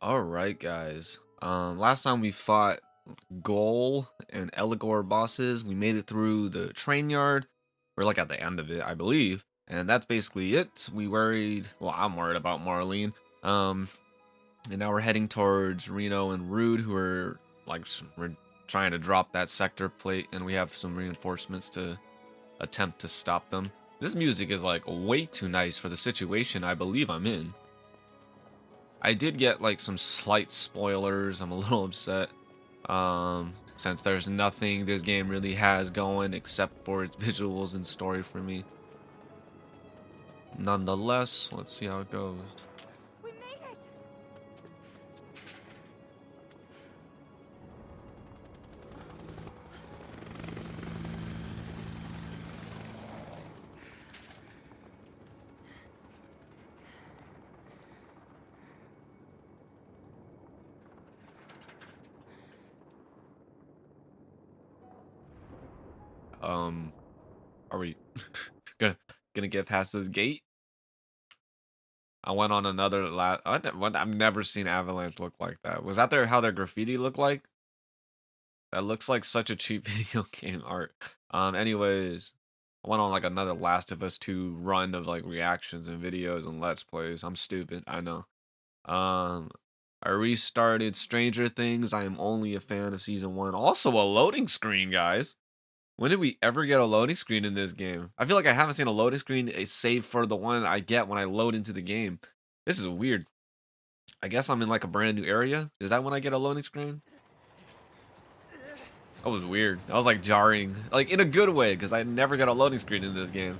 All right, guys. Last time we fought Goal and Eligor bosses. We made it through the train yard. We're like at the end of it, I believe. And that's basically it. I'm worried about Marlene. Um, and now we're heading towards Reno and Rude, who are we're trying to drop that sector plate, and we have some reinforcements to attempt to stop them. This music is like way too nice for the situation I believe I'm in. I did get like some slight spoilers. I'm a little upset. Since there's nothing this game really has going except for its visuals and story for me. Nonetheless, let's see how it goes. We made it. Are we gonna get past this gate? I went on another I've never seen Avalanche look like that. Was that how their graffiti looked like? That looks like such a cheap video game art. Anyways, I went on like another Last of Us 2 run of like reactions and videos and Let's Plays. I'm stupid, I know. I restarted Stranger Things. I am only a fan of season 1. Also a loading screen, guys. When did we ever get a loading screen in this game? I feel like I haven't seen a loading screen save for the one I get when I load into the game. This is weird. I guess I'm in like a brand new area. Is that when I get a loading screen? That was weird. That was like jarring. Like in a good way, because I never get a loading screen in this game.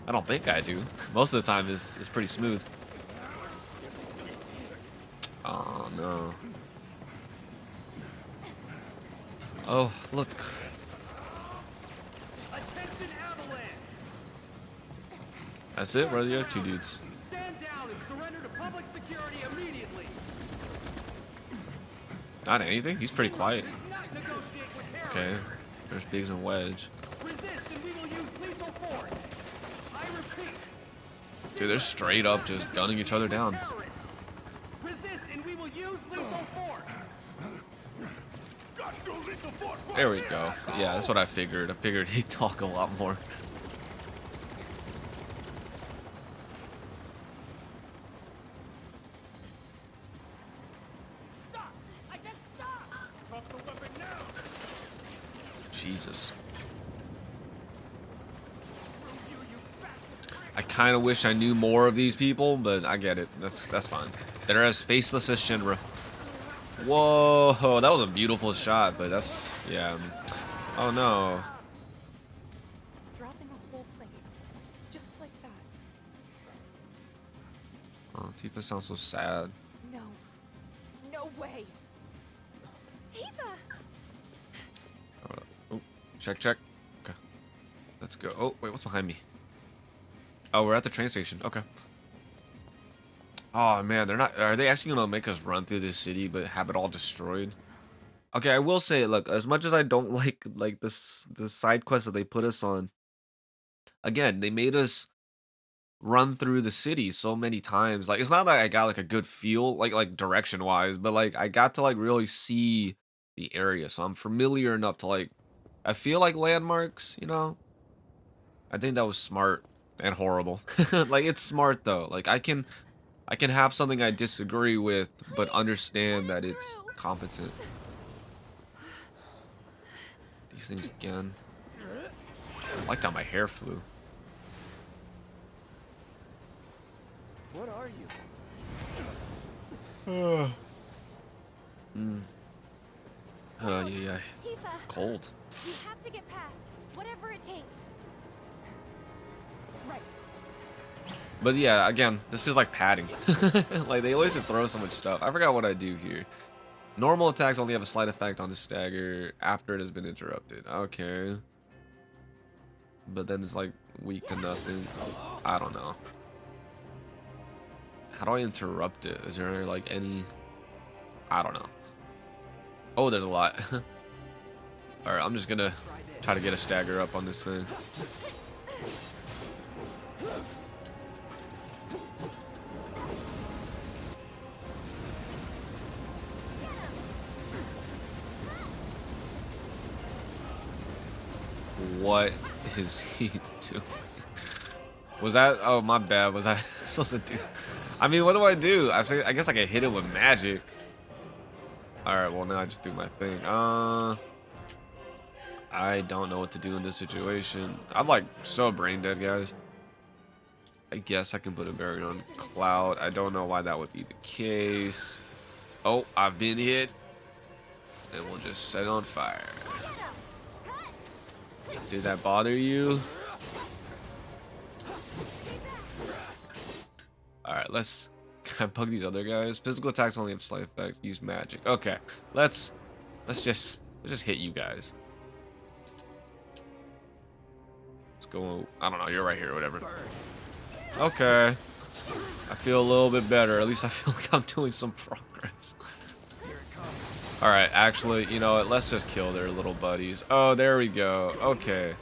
I don't think I do. Most of the time it's pretty smooth. Oh no. Oh, look. That's it? Where are the other two dudes? Stand down and surrender to public security immediately. Not anything? He's pretty quiet. Okay. There's Biggs and Wedge. Resist and we will use lethal force. I repeat. Dude, they're straight up just gunning each other down. Resist and we will use lethal force. There we go. Yeah, that's what I figured. I figured he'd talk a lot more. Jesus. I kind of wish I knew more of these people, but I get it. That's fine. They're as faceless as Shinra. Whoa, that was a beautiful shot, but that's yeah. Oh no. Dropping a whole plate, just like that. Oh, Tifa sounds so sad. No, no way. Tifa. Oh, check. Okay, let's go. Oh wait, what's behind me? Oh, we're at the train station. Okay. Oh man, they're not. Are they actually gonna make us run through this city but have it all destroyed? Okay, I will say, look, as much as I don't like this the side quest that they put us on, again, they made us run through the city so many times. Like, it's not that I got like a good feel, like direction wise, but like I got to like really see the area, so I'm familiar enough to like. I feel like landmarks, you know. I think that was smart and horrible. Like, it's smart though. Like I can have something I disagree with, but understand that it's competent. These things again. I liked how my hair flew. What are you? Yeah. Tifa, Cold. we have to get past, whatever it takes. Right. But yeah, again, this feels like padding. Like, they always just throw so much stuff. I forgot what I do here. Normal attacks only have a slight effect on the stagger after it has been interrupted. Okay. But then it's like weak to nothing. I don't know. How do I interrupt it? Is there like any... I don't know. Oh, there's a lot. Alright, I'm just gonna try to get a stagger up on this thing. What is he doing? Was that? Oh, my bad. Was I supposed to do? I mean, what do I do? I guess I can hit it with magic. All right. Well, now I just do my thing. I don't know what to do in this situation. I'm like so brain dead, guys. I guess I can put a barrier on Cloud. I don't know why that would be the case. Oh, I've been hit. And we'll just set it on fire. Did that bother you? Alright, let's... Can I bug these other guys? Physical attacks only have slight effect. Use magic. Okay, let's just hit you guys. Let's go... I don't know, you're right here, whatever. Okay. I feel a little bit better. At least I feel like I'm doing some progress. Alright, actually, you know what? Let's just kill their little buddies. Oh, there we go. Okay.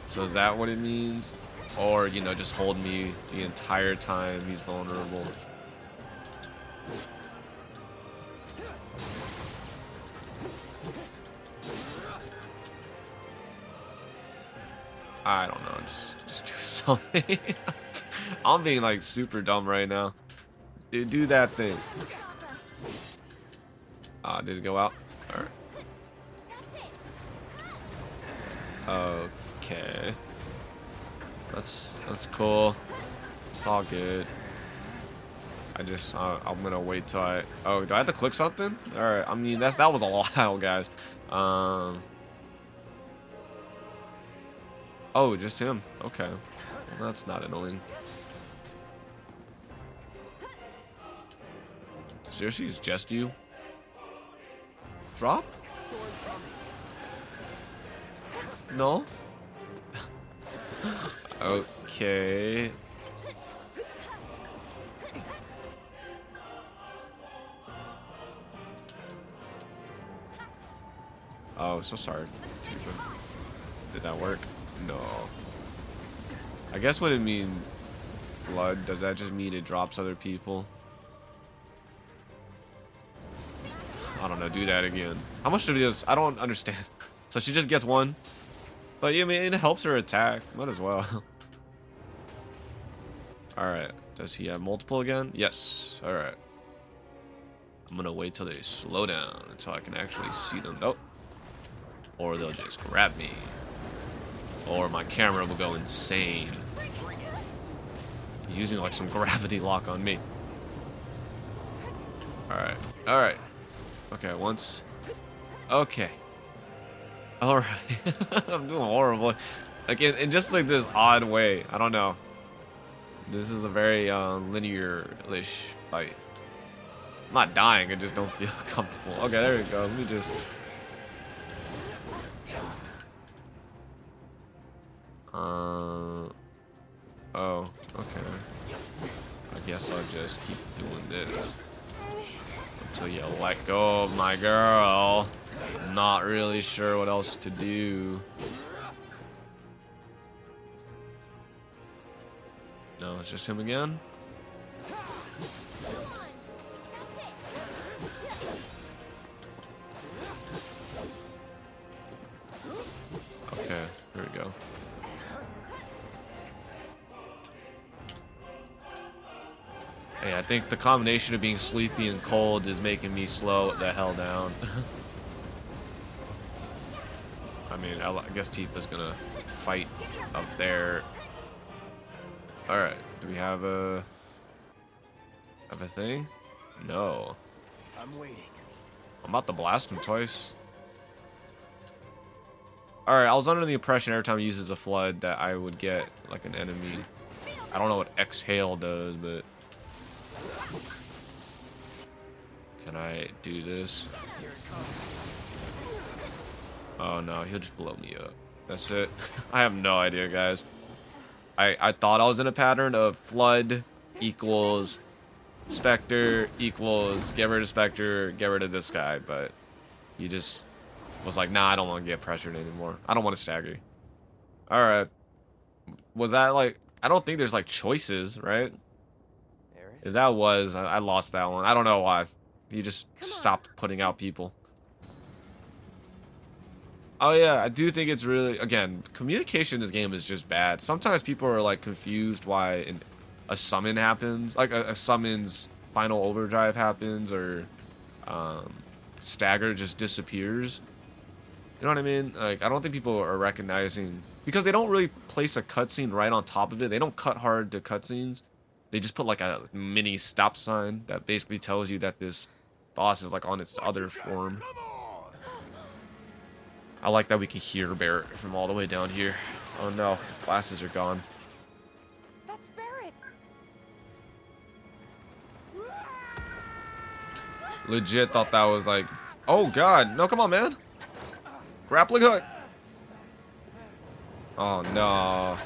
So is that what it means? Or, you know, just hold me the entire time he's vulnerable. I don't know. Just do something. I'm being like super dumb right now. Dude, do that thing. Did it go out? Alright. Okay. That's cool. It's all good. I'm gonna wait till I... Oh, do I have to click something? Alright, I mean, that was a while, guys. Oh, just him. Okay. Well, that's not annoying. Seriously, it's just you? Drop? No? Okay. Oh, so sorry. Did that work? No. I guess what it means, blood, does that just mean it drops other people? I don't know, do that again. How much do this? I don't understand. So she just gets one? But yeah, I mean, it helps her attack. Might as well. Alright. Does he have multiple again? Yes. Alright. I'm gonna wait till they slow down until I can actually see them. Nope. Or they'll just grab me. Or my camera will go insane. He's using like some gravity lock on me. Alright. Alright. Okay, once. Okay. Alright. I'm doing horrible. Like in just like this odd way. I don't know. This is a very linear-ish fight. I'm not dying, I just don't feel comfortable. Okay, there we go. Let me just... Oh, okay. I guess I'll just keep doing this. Until you let go of my girl. I'm not really sure what else to do. No, it's just him again. Okay, here we go. Hey, I think the combination of being sleepy and cold is making me slow the hell down. I mean, I guess Tifa's gonna fight up there. Alright, do we have a thing? No. I'm waiting. I'm about to blast him twice. Alright, I was under the impression every time he uses a flood that I would get like an enemy. I don't know what exhale does, but can I do this? Oh no, he'll just blow me up. That's it. I have no idea, guys. I thought I was in a pattern of flood equals Spectre equals get rid of Spectre, get rid of this guy, but he just was like, nah, I don't want to get pressured anymore. I don't want to stagger. Alright. Was that like... I don't think there's like choices, right? If that was, I lost that one. I don't know why. He just stopped putting out people. Oh yeah, I do think it's really, again, communication in this game is just bad. Sometimes people are like confused why a summon happens, like a summon's final overdrive happens, or stagger just disappears. You know what I mean? Like, I don't think people are recognizing, because they don't really place a cutscene right on top of it. They don't cut hard to cutscenes. They just put like a mini stop sign that basically tells you that this boss is like on its other form. I like that we can hear Barrett from all the way down here. Oh no, his glasses are gone. That's Barrett. Legit thought that was like, oh god, no, come on, man. Grappling hook. Oh no.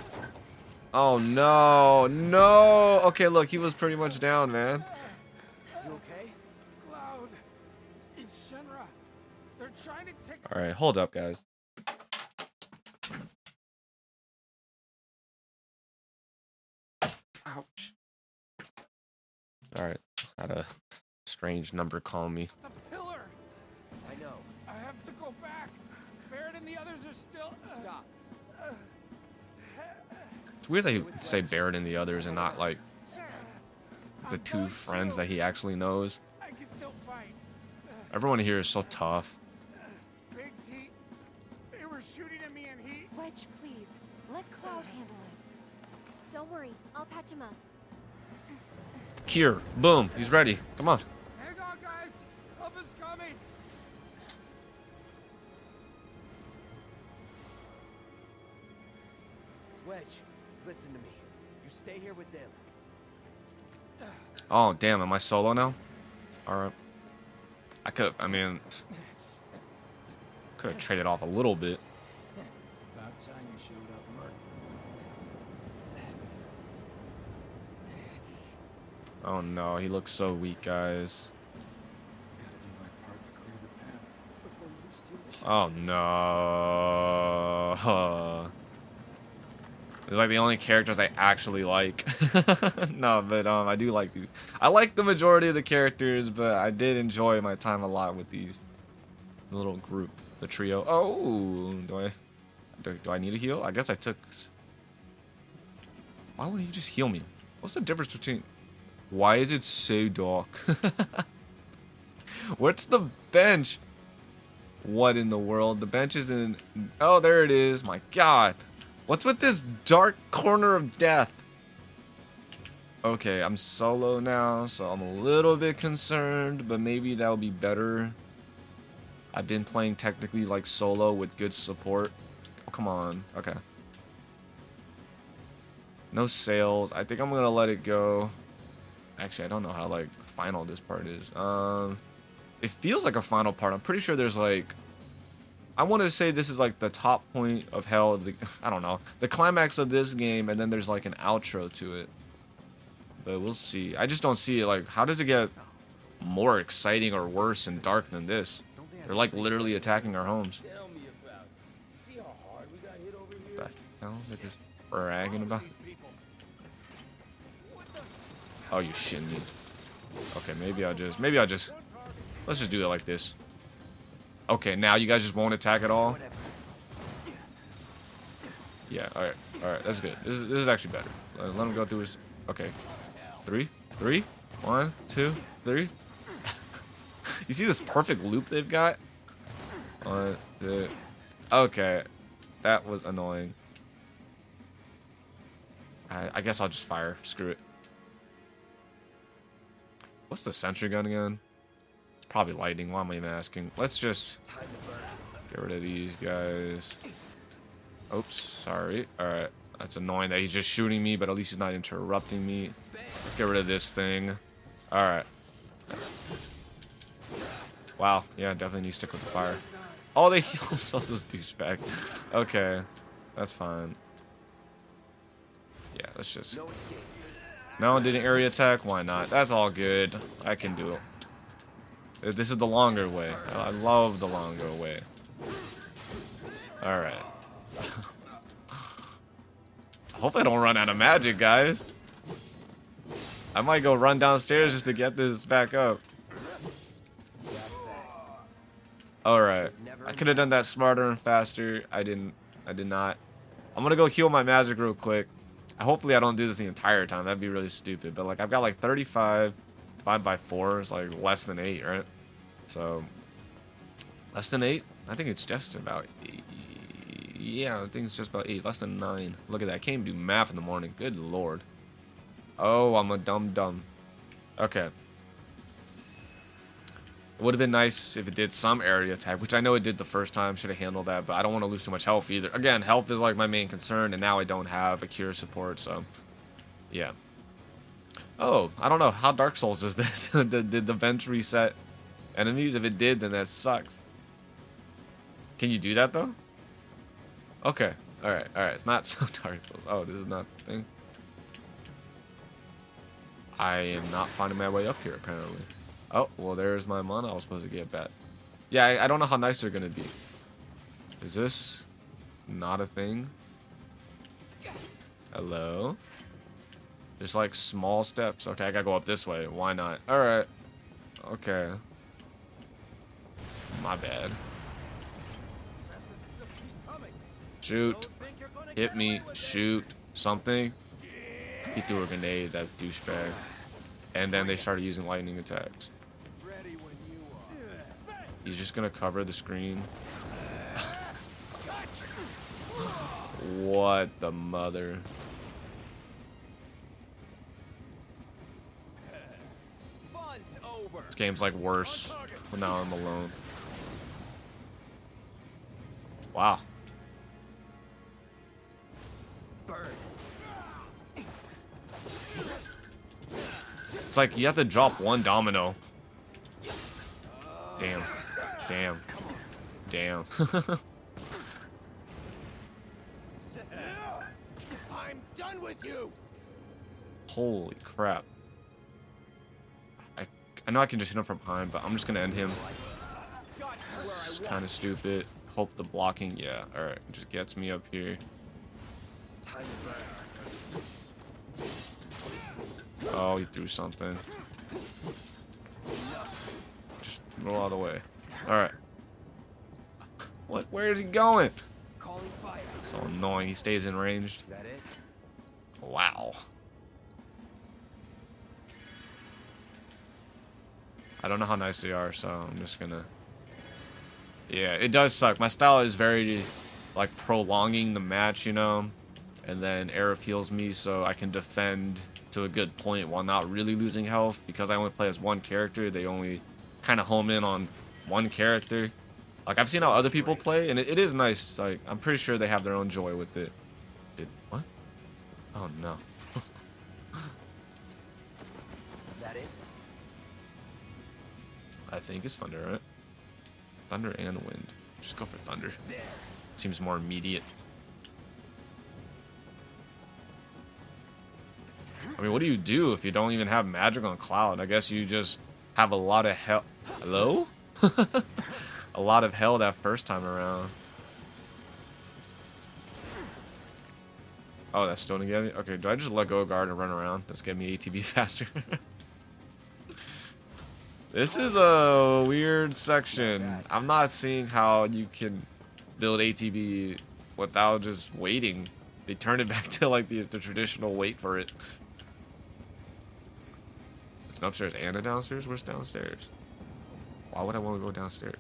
Oh no, no. Okay, look, he was pretty much down, man. You okay? Cloud. It's Shinra. They're trying to take. All right, hold up, guys. Ouch. All right, had a strange number call me. The pillar. I know. I have to go back. Barrett and the others are still. Stop. It's weird that he would say Barrett and the others and not like the two friends that he actually knows. I can still fight. Everyone here is so tough. Biggs, they were shooting at me and he. Wedge, please. Let Cloud handle it. Don't worry, I'll patch him up. Cure. Boom. He's ready. Come on. Hang on, guys. Help is coming. Wedge, listen to me. You stay here with them. Oh, damn. Am I solo now? Alright. I could have, I mean, could have traded off a little bit. About time you showed up, Mark. Oh no, he looks so weak, guys. Gotta do my part to clear the path before you steal the ship. Oh no. They're like the only characters I actually like. No, but I do like these. I like the majority of the characters, but I did enjoy my time a lot with these little group, the trio. Oh, do I need a heal? I guess I took. Why would you just heal me? What's the difference between? Why is it so dark? What's the bench? What in the world? The bench is in. Oh, there it is. My God. What's with this dark corner of death? Okay, I'm solo now, so I'm a little bit concerned, but maybe that'll be better. I've been playing technically like solo with good support. Oh, come on. Okay. No sales. I think I'm gonna let it go. Actually, I don't know how like final this part is. It feels like a final part. I'm pretty sure there's like, I want to say this is like the top point of hell. I don't know, the climax of this game, and then there's like an outro to it. But we'll see. I just don't see it. Like, how does it get more exciting or worse and dark than this? They're like literally attacking our homes. Tell me about it. See how hard we got hit over here? What the hell? They're just bragging about. Oh, you shitting me. Okay, maybe I'll just. Let's just do it like this. Okay, now you guys just won't attack at all? Yeah, alright. Alright, that's good. This is actually better. Let him go through his... Okay. 3? 1, 2, 3. You see this perfect loop they've got? 1, 2... Okay. That was annoying. I guess I'll just fire. Screw it. What's the sentry gun again? Probably lightning. Why am I even asking? Let's just get rid of these guys. Oops, sorry. Alright. That's annoying that he's just shooting me, but at least he's not interrupting me. Let's get rid of this thing. Alright. Wow. Yeah, definitely need to stick with the fire. Oh, they heal themselves, this douchebag. Okay. That's fine. Yeah, let's just... No one did an area attack? Why not? That's all good. I can do it. This is the longer way. I love the longer way. Alright. Hope I don't run out of magic, guys. I might go run downstairs just to get this back up. Alright. I could have done that smarter and faster. I did not. I'm gonna go heal my magic real quick. Hopefully I don't do this the entire time. That'd be really stupid. But like I've got like 35 divided by 4 is like less than 8, right? So less than 8? I think it's just about 8. Yeah, I think it's just about 8. Less than 9. Look at that. I can't even do math in the morning. Good lord. Oh, I'm a dumb. Okay. It would have been nice if it did some area attack, which I know it did the first time. Should have handled that, but I don't want to lose too much health either. Again, health is like my main concern, and now I don't have a cure support, so yeah. Oh, I don't know. How Dark Souls is this? did the vent reset enemies? If it did, then that sucks. Can you do that, though? Okay. Alright. It's not so Dark Souls. Oh, this is not the thing. I am not finding my way up here, apparently. Oh, well, there's my mana I was supposed to get back. Yeah, I don't know how nice they're going to be. Is this not a thing? Hello? There's like small steps. Okay, I gotta go up this way. Why not? Alright. Okay. My bad. Shoot. Hit me. Shoot. Something. He threw a grenade, that douchebag. And then they started using lightning attacks. He's just gonna cover the screen. What the mother? This game's like worse. But now I'm alone. Wow. It's like you have to drop one domino. Damn. I'm done with you. Holy crap. I know I can just hit him from behind, but I'm just gonna end him. It's kind of stupid. Hope the blocking, yeah. Alright, just gets me up here. Oh, he threw something. Just go all the way. Alright. What? Where is he going? So annoying. He stays in range. Wow. I don't know how nice they are, so I'm just gonna... Yeah, it does suck. My style is very, like, prolonging the match, you know? And then Aerith heals me so I can defend to a good point while not really losing health. Because I only play as one character, they only kind of home in on one character. Like, I've seen how other people play, and it is nice. Like, I'm pretty sure they have their own joy with it. What? Oh, no. That it? I think it's thunder, right? Thunder and wind. Just go for thunder. Seems more immediate. I mean, what do you do if you don't even have magic on Cloud? I guess you just have a lot of hell. Hello? A lot of hell that first time around. Oh, that's still together? Okay, do I just let go of guard and run around? Let's get me ATB faster. This is a weird section. I'm not seeing how you can build ATB without just waiting. They turned it back to like the traditional wait for it. It's an upstairs and a downstairs? Where's downstairs? Why would I want to go downstairs?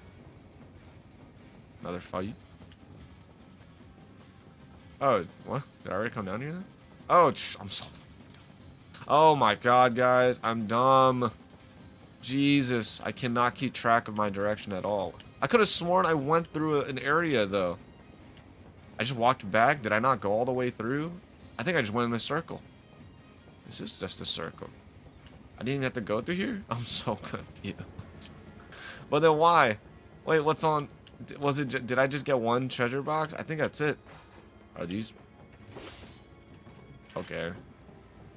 Another fight? Oh, what? Did I already come down here then? Oh, I'm so... Oh my god, guys. I'm dumb. Jesus, I cannot keep track of my direction at all. I could have sworn I went through an area, though. I just walked back. Did I not go all the way through? I think I just went in a circle. This is just a circle. I didn't even have to go through here? I'm so confused. But then why? Wait, what's on... Was it... Did I just get one treasure box? I think that's it. Are these... Okay.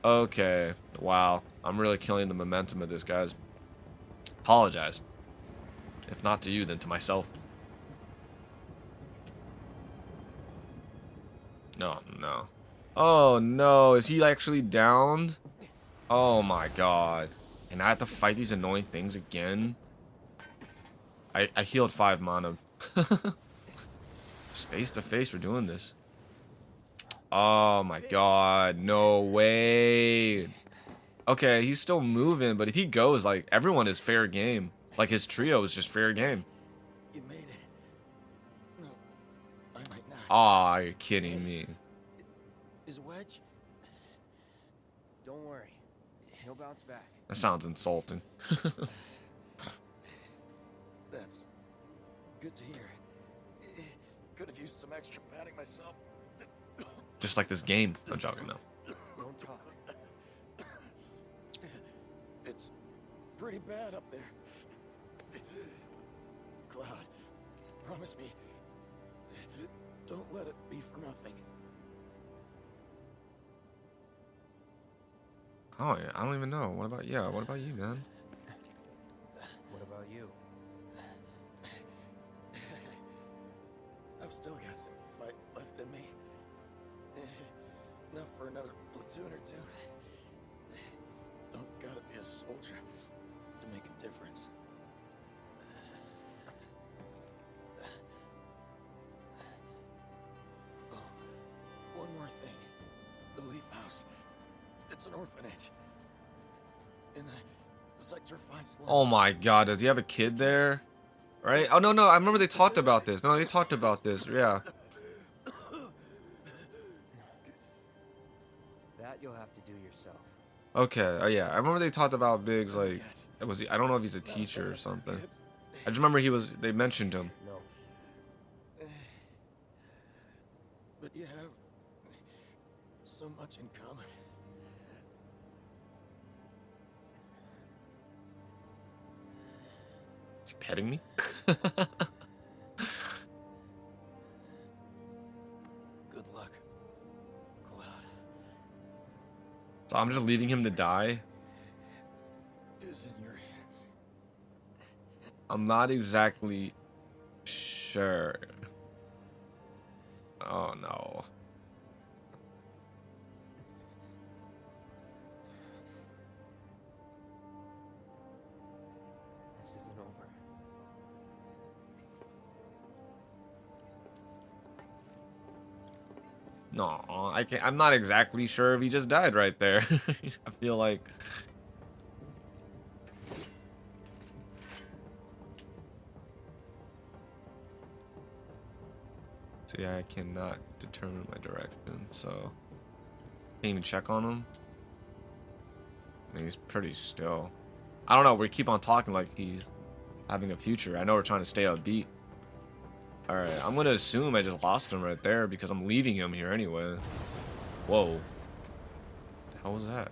Okay. Wow. I'm really killing the momentum of this, guys. Apologize. If not to you, then to myself. No. Oh, no. Is he actually downed? Oh, my God. And I have to fight these annoying things again? I healed 5 mana. Just face to face, we're doing this. Oh my god, no way. Okay, he's still moving, but if he goes, like, everyone is fair game. Like, his trio is just fair game. You made it. No, I might not. Aw, you're kidding me. Is Wedge? Don't worry. He'll bounce back. That sounds insulting. That's good to hear. Could have used some extra padding myself. Just like this game. I'm joking, no. Don't talk. It's pretty bad up there. Cloud, promise me, don't let it be for nothing. Oh, yeah, I don't even know. What about, yeah, what about you, man? What about you? I've still got some fight left in me. Enough for another platoon or two. Don't gotta be a soldier to make a difference. Oh, one more thing. The Leaf House. It's an orphanage. In the Sector 5 slums. Oh my god, does he have a kid there? Right? Oh, no, I remember they talked about this. No, they talked about this, yeah. That you'll have to do yourself. Okay, oh yeah, I remember they talked about Biggs, like, was he, I don't know if he's a teacher or something. I just remember they mentioned him. No. But you have so much in common. Is he petting me? Good luck, Cloud. So I'm just leaving him to die? Is in your hands. I'm not exactly sure. Oh no. This isn't over. No, I can't. I'm not exactly sure if he just died right there. I feel like. See, I cannot determine my direction, so can't even check on him. I mean, he's pretty still. I don't know. We keep on talking like he's having a future. I know we're trying to stay upbeat. All right, I'm gonna assume I just lost him right there because I'm leaving him here anyway. Whoa. What the hell was that?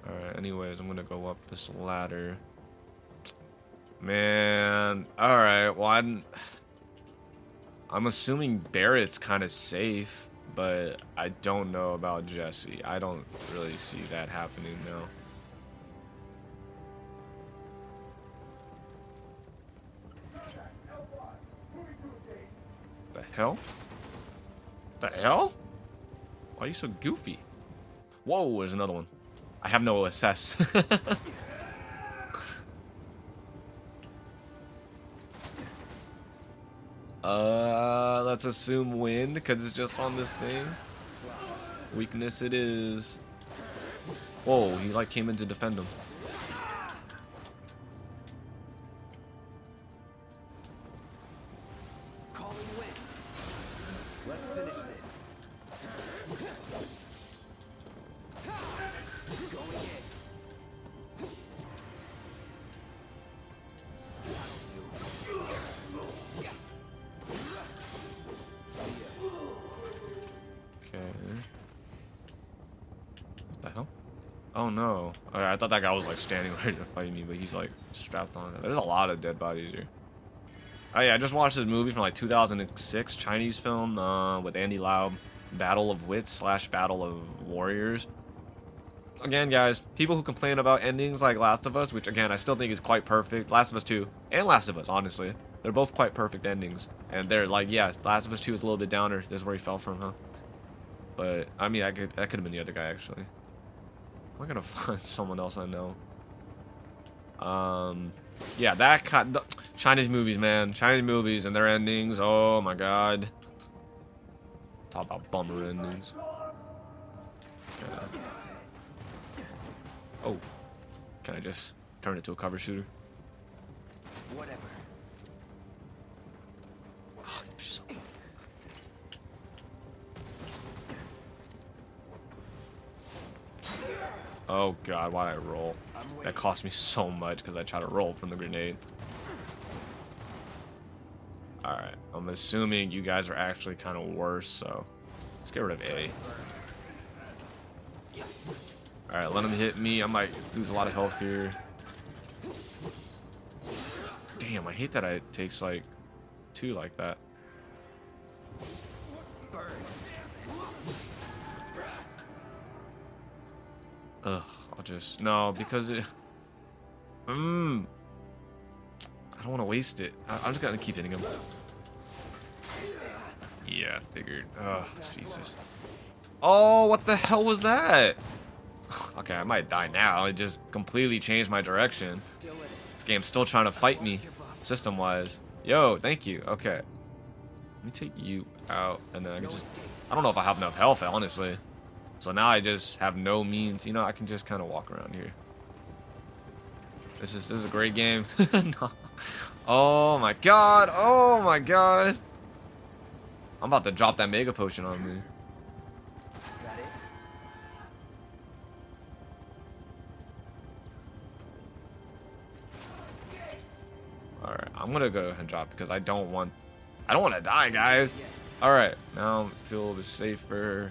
All right. Anyways, I'm gonna go up this ladder. Man. All right. Well, I'm assuming Barrett's kind of safe, but I don't know about Jesse. I don't really see that happening now. The hell? The hell? Why are you so goofy? Whoa, there's another one. I have no assess. Let's assume wind because it's just on this thing. Weakness it is. Whoa, he like came in to defend him. Calling wind. Let's finish this. Going in. Okay. What the hell? Oh no. Alright, I thought that guy was like standing ready to fight me, but he's like strapped on. There's a lot of dead bodies here. Oh yeah, I just watched this movie from like 2006, Chinese film with Andy Lau, Battle of Wits / Battle of Warriors. Again, guys, people who complain about endings like Last of Us, which again I still think is quite perfect, Last of Us 2 and Last of Us, honestly, they're both quite perfect endings. And they're like, yeah, Last of Us 2 is a little bit downer. This is where he fell from, huh? But I mean, that could have been the other guy actually. I'm gonna find someone else I know. Yeah, that kind. Chinese movies, man. Chinese movies and their endings. Oh my god. Talk about bummer endings. Yeah. Oh. Can I just turn it to a cover shooter? Whatever. Oh, you're so... Oh god, why'd I roll? That cost me so much because I tried to roll from the grenade. Alright, I'm assuming you guys are actually kind of worse, so let's get rid of A. Alright, let him hit me. I might lose a lot of health here. Damn, I hate that it takes like 2 like that. Ugh, I'll just... No, because it... I don't want to waste it. I'm just gonna keep hitting him. Yeah, figured. Oh, Jesus. Oh, what the hell was that? Okay, I might die now. It just completely changed my direction. This game's still trying to fight me, system-wise. Yo, thank you. Okay. Let me take you out, and then I can just... I don't know if I have enough health, honestly. So now I just have no means. You know, I can just kind of walk around here. This is a great game. No. Oh my god. Oh my god. I'm about to drop that mega potion on me. Alright, I'm gonna go ahead and drop because I don't want to die, guys. Alright, now I feel a little bit safer.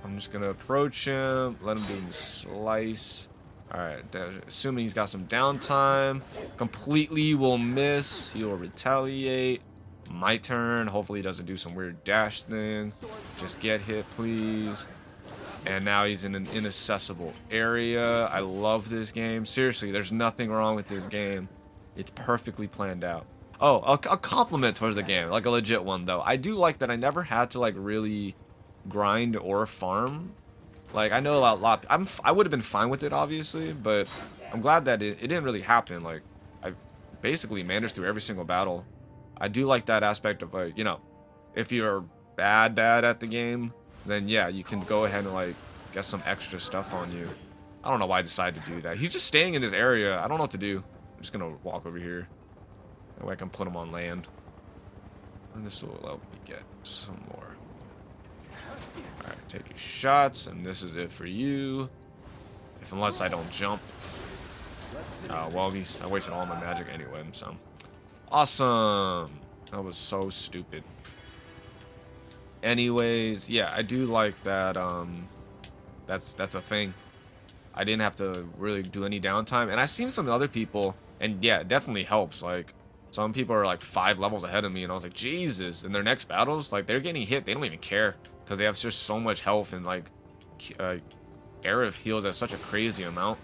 I'm just gonna approach him, let him do his slice. Alright, assuming he's got some downtime. Completely will miss. He will retaliate. My turn. Hopefully he doesn't do some weird dash thing. Just get hit, please. And now he's in an inaccessible area. I love this game. Seriously, there's nothing wrong with this game. It's perfectly planned out. Oh, a compliment towards the game. Like a legit one, though. I do like that I never had to, like, really grind or farm. Like, I know a lot. I would have been fine with it, obviously, but I'm glad that it didn't really happen. Like, I basically managed through every single battle. I do like that aspect of, like, you know, if you're bad at the game, then yeah, you can go ahead and, like, get some extra stuff on you. I don't know why I decided to do that. He's just staying in this area. I don't know what to do. I'm just gonna walk over here. That way I can put him on land. And this will help me get some more. Alright, take your shots, and this is it for you. Unless I don't jump. Well, I wasted all my magic anyway, so. Awesome! That was so stupid. Anyways, yeah, I do like that, that's a thing. I didn't have to really do any downtime, and I've seen some other people, and yeah, it definitely helps. Like, some people are like 5 levels ahead of me, and I was like, Jesus, in their next battles, like, they're getting hit, they don't even care. Because they have just so much health and, like, air of heals at such a crazy amount.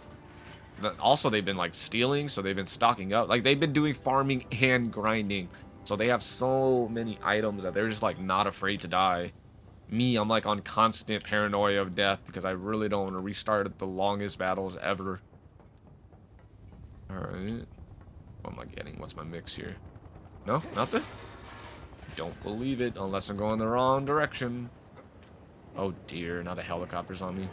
Also, they've been, like, stealing, so they've been stocking up. Like, they've been doing farming and grinding. So they have so many items that they're just, like, not afraid to die. Me, I'm, like, on constant paranoia of death because I really don't want to restart the longest battles ever. Alright. What am I getting? What's my mix here? No? Nothing? Don't believe it unless I'm going the wrong direction. Oh dear, now the helicopter's on me.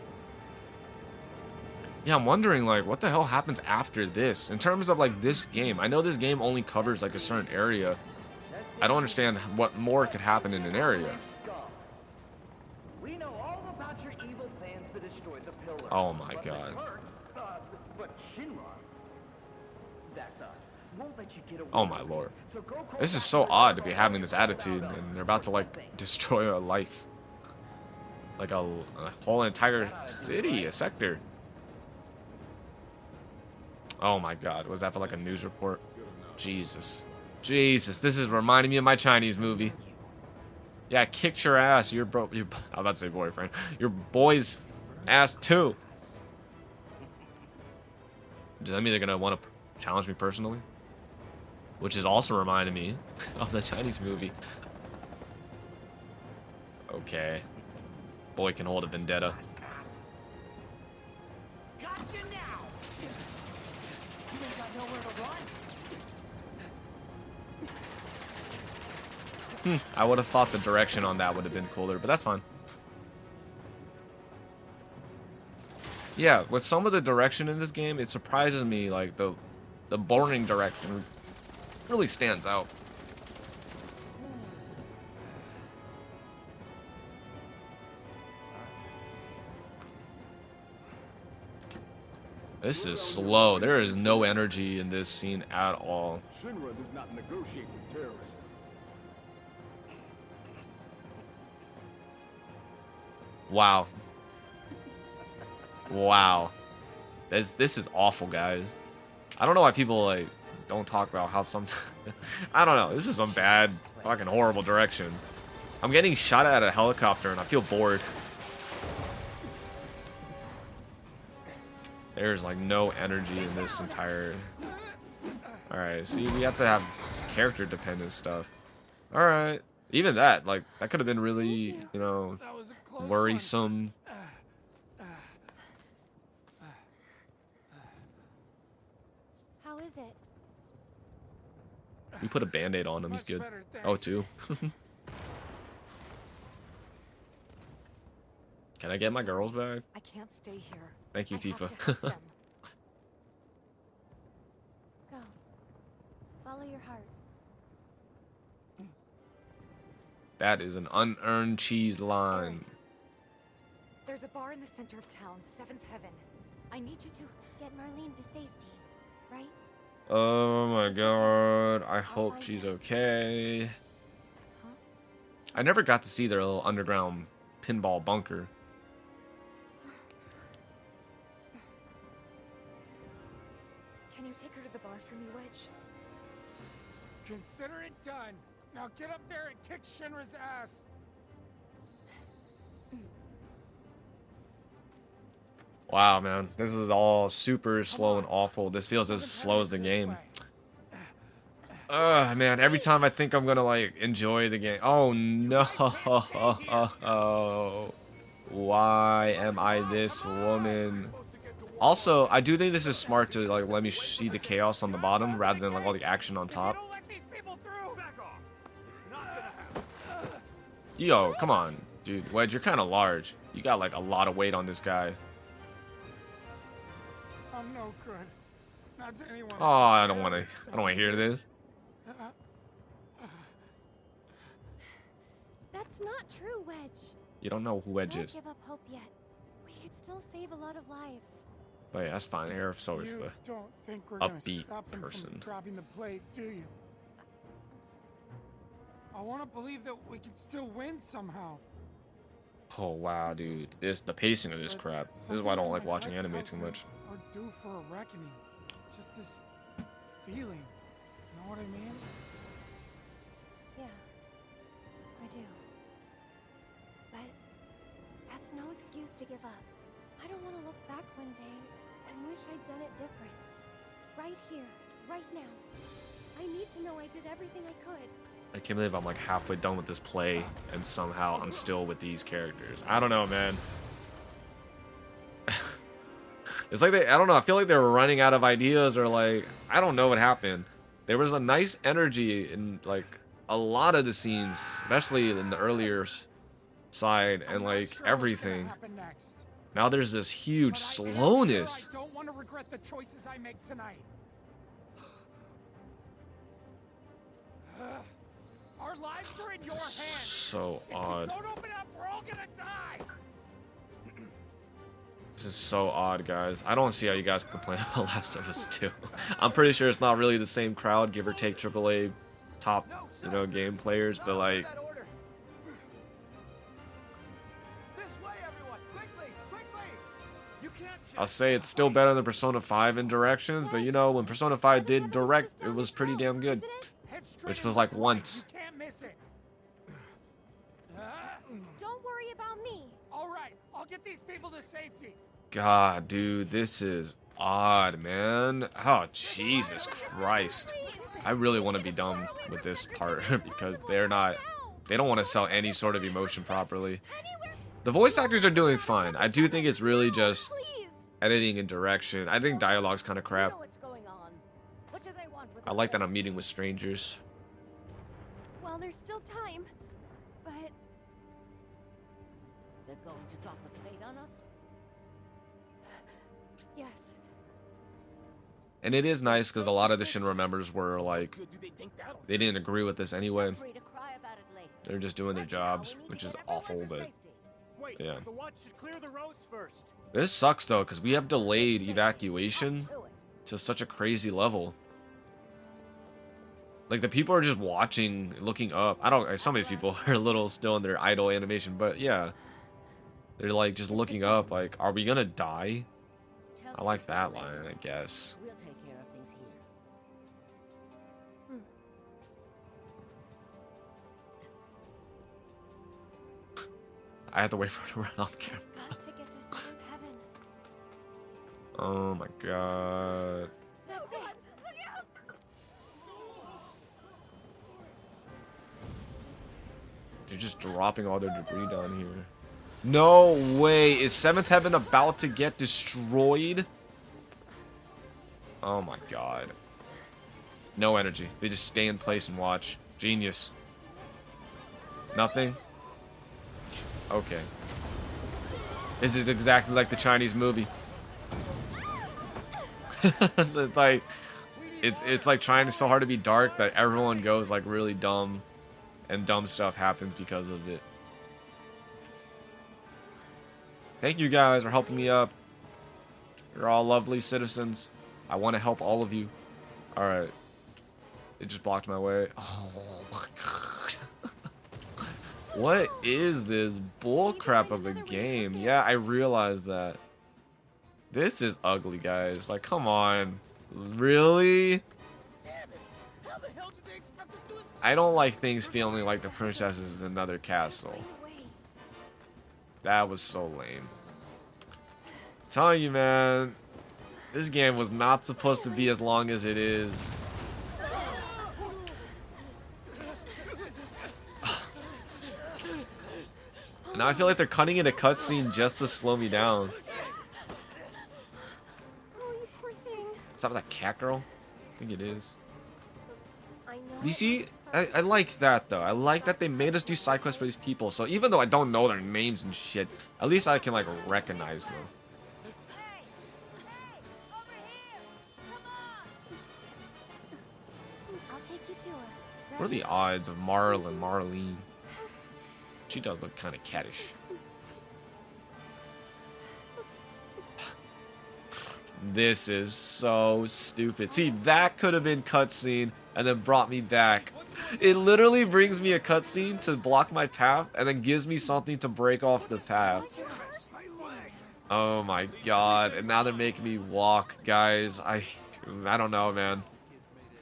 Yeah, I'm wondering, like, what the hell happens after this? In terms of, like, this game. I know this game only covers, like, a certain area. I don't understand what more could happen in an area. We know all about your evil plans to destroy the pillar. Oh my god. But Shinra, that's us. Won't let you get away. Oh my lord. This is so odd to be having this attitude, and they're about to, like, destroy a life. Like a whole entire city, a sector. Oh my god, was that for like a news report? Jesus. Jesus, this is reminding me of my Chinese movie. Yeah, I kicked your ass. I'm about to say boyfriend. Your boy's ass too. Does that mean they're gonna want to challenge me personally? Which is also reminding me of the Chinese movie. Okay. Boy can hold a vendetta. Gotcha now. got nowhere to run. I would have thought the direction on that would have been cooler, but that's fine. Yeah, with some of the direction in this game, it surprises me, like, the boring direction really stands out. This is slow. There is no energy in this scene at all. Shinra does not negotiate with terrorists. Wow. Wow. This is awful, guys. I don't know why people, like, don't talk about how some... I don't know. This is some bad, fucking horrible direction. I'm getting shot at a helicopter and I feel bored. There's, like, no energy in this entire... Alright, see, we have to have character-dependent stuff. Alright. Even that, like, that could have been really, you know, worrisome. How is it? We put a band-aid on him, he's good. Oh, two. Can I get my girls back? I can't stay here. Thank you, I have Tifa. to help them. Go. Follow your heart. That is an unearned cheese line. There's a bar in the center of town, Seventh Heaven. I need you to Get Marlene to safety, right? Oh my god. I hope she's okay. Huh? I never got to see their little underground pinball bunker. Can you take her to the bar for me, Wedge? Consider it done. Now get up there and kick Shinra's ass. Wow, man. This is all super slow and awful. This feels as slow as the game. Man. Every time I think I'm gonna, like, enjoy the game. Oh, no. Why am I this woman? Also, I do think this is smart to, like, let me see the chaos on the bottom rather than, like, all the action on top. Yo, come on, dude. Wedge, you're kind of large. You got, like, a lot of weight on this guy. I'm no good. Not to anyone. Oh, I don't want to hear this. That's not true, Wedge. You don't know who Wedge Don't is. give up hope yet. We could still save a lot of lives. But yeah, that's fine. Aerith so is the You don't think we're gonna upbeat stop them person. from dropping the blade, do you? I want to believe that we can still win somehow. Oh wow, dude. The pacing of this But crap. This is something why I don't in like my watching gut anime tells too me much. We're due for a reckoning. Just this feeling. Know what I mean? Yeah, I do. But that's no excuse to give up. I don't want to look back one day and wish I'd done it different. Right here, right now. I need to know I did everything I could. I can't believe I'm like halfway done with this play and somehow I'm still with these characters. I don't know, man. It's like I don't know, I feel like they were running out of ideas or like, I don't know what happened. There was a nice energy in like a lot of the scenes, especially in the earlier side and I'm not like sure what's gonna everything. happen next, Now there's this huge but I am slowness. sure I don't want to regret the choices I make tonight. Our lives are in your hands. So If you odd. don't open up, we're all gonna die. This is so odd, guys. I don't see how you guys can complain about Last of Us 2. I'm pretty sure it's not really the same crowd, give or take AAA top, you know, game players, but like, I'll say it's still better than Persona 5 in directions, but you know, when Persona 5 did direct, it was pretty damn good. Head straight Which and was look like right. once. You can't miss it. Don't worry about me. All right, I'll get these people to safety. God, dude, this is odd, man. Oh, Jesus Christ. I really want to be done with this part because they don't want to sell any sort of emotion properly. The voice actors are doing fine. I do think it's really just Please. editing and direction. I think dialogue's kind of crap. You know what's going on. much as I want with I like that I'm meeting with strangers. Well, there's still time, but They're going to drop a plate on us? yes. And it is nice because a lot of the Shinra members were like, Good do they think that'll they didn't agree with this anyway. Free to cry about it later. They're just doing their Right now, jobs, we need which to is get everyone awful, to but safety. Wait, yeah. the watch should clear the roads first. This sucks though because we have delayed evacuation Up to it. to such a crazy level. Like the people are just watching, looking up. I don't. Some of these people are a little still in their idle animation, but yeah, they're like just looking up. Like, are we gonna die? Tell I like Chief that Foray. line, I guess. We'll take care of things here. I have to wait for it to run off camera. Got to get to seventh heaven. Oh my god. That's it. They're just dropping all their debris down here. No way. Is seventh heaven about to get destroyed? Oh my god. No energy. They just stay in place and watch. Genius. Nothing? Okay. This is exactly like the Chinese movie. It's like it's like trying so hard to be dark that everyone goes like really dumb, and dumb stuff happens because of it. Thank you guys for helping me up. You're all lovely citizens. I want to help all of you. All right. It just blocked my way. Oh my god. What is this bullcrap of a game? Yeah, I realize that. This is ugly, guys. Like, come on. Really? Damn it! How the hell did they expect us to escape? I don't like things feeling like the princess is in another castle. Wait. That was so lame. Telling you, man. This game was not supposed to be as long as it is. Now I feel like they're cutting in a cutscene just to slow me down. Oh, you poor thing. Is that that cat girl? I think it is. I know. You see, I like that though. I like that they made us do side quests for these people. So even though I don't know their names and shit, at least I can like recognize them. Hey! Hey! Over here! Come on! I'll take you to her. What are the odds of Marl and Marlene? She does look kind of cattish. This is so stupid. See, that could have been cutscene and then brought me back. It literally brings me a cutscene to block my path and then gives me something to break off the path. Oh my god. And now they're making me walk, guys. I don't know, man.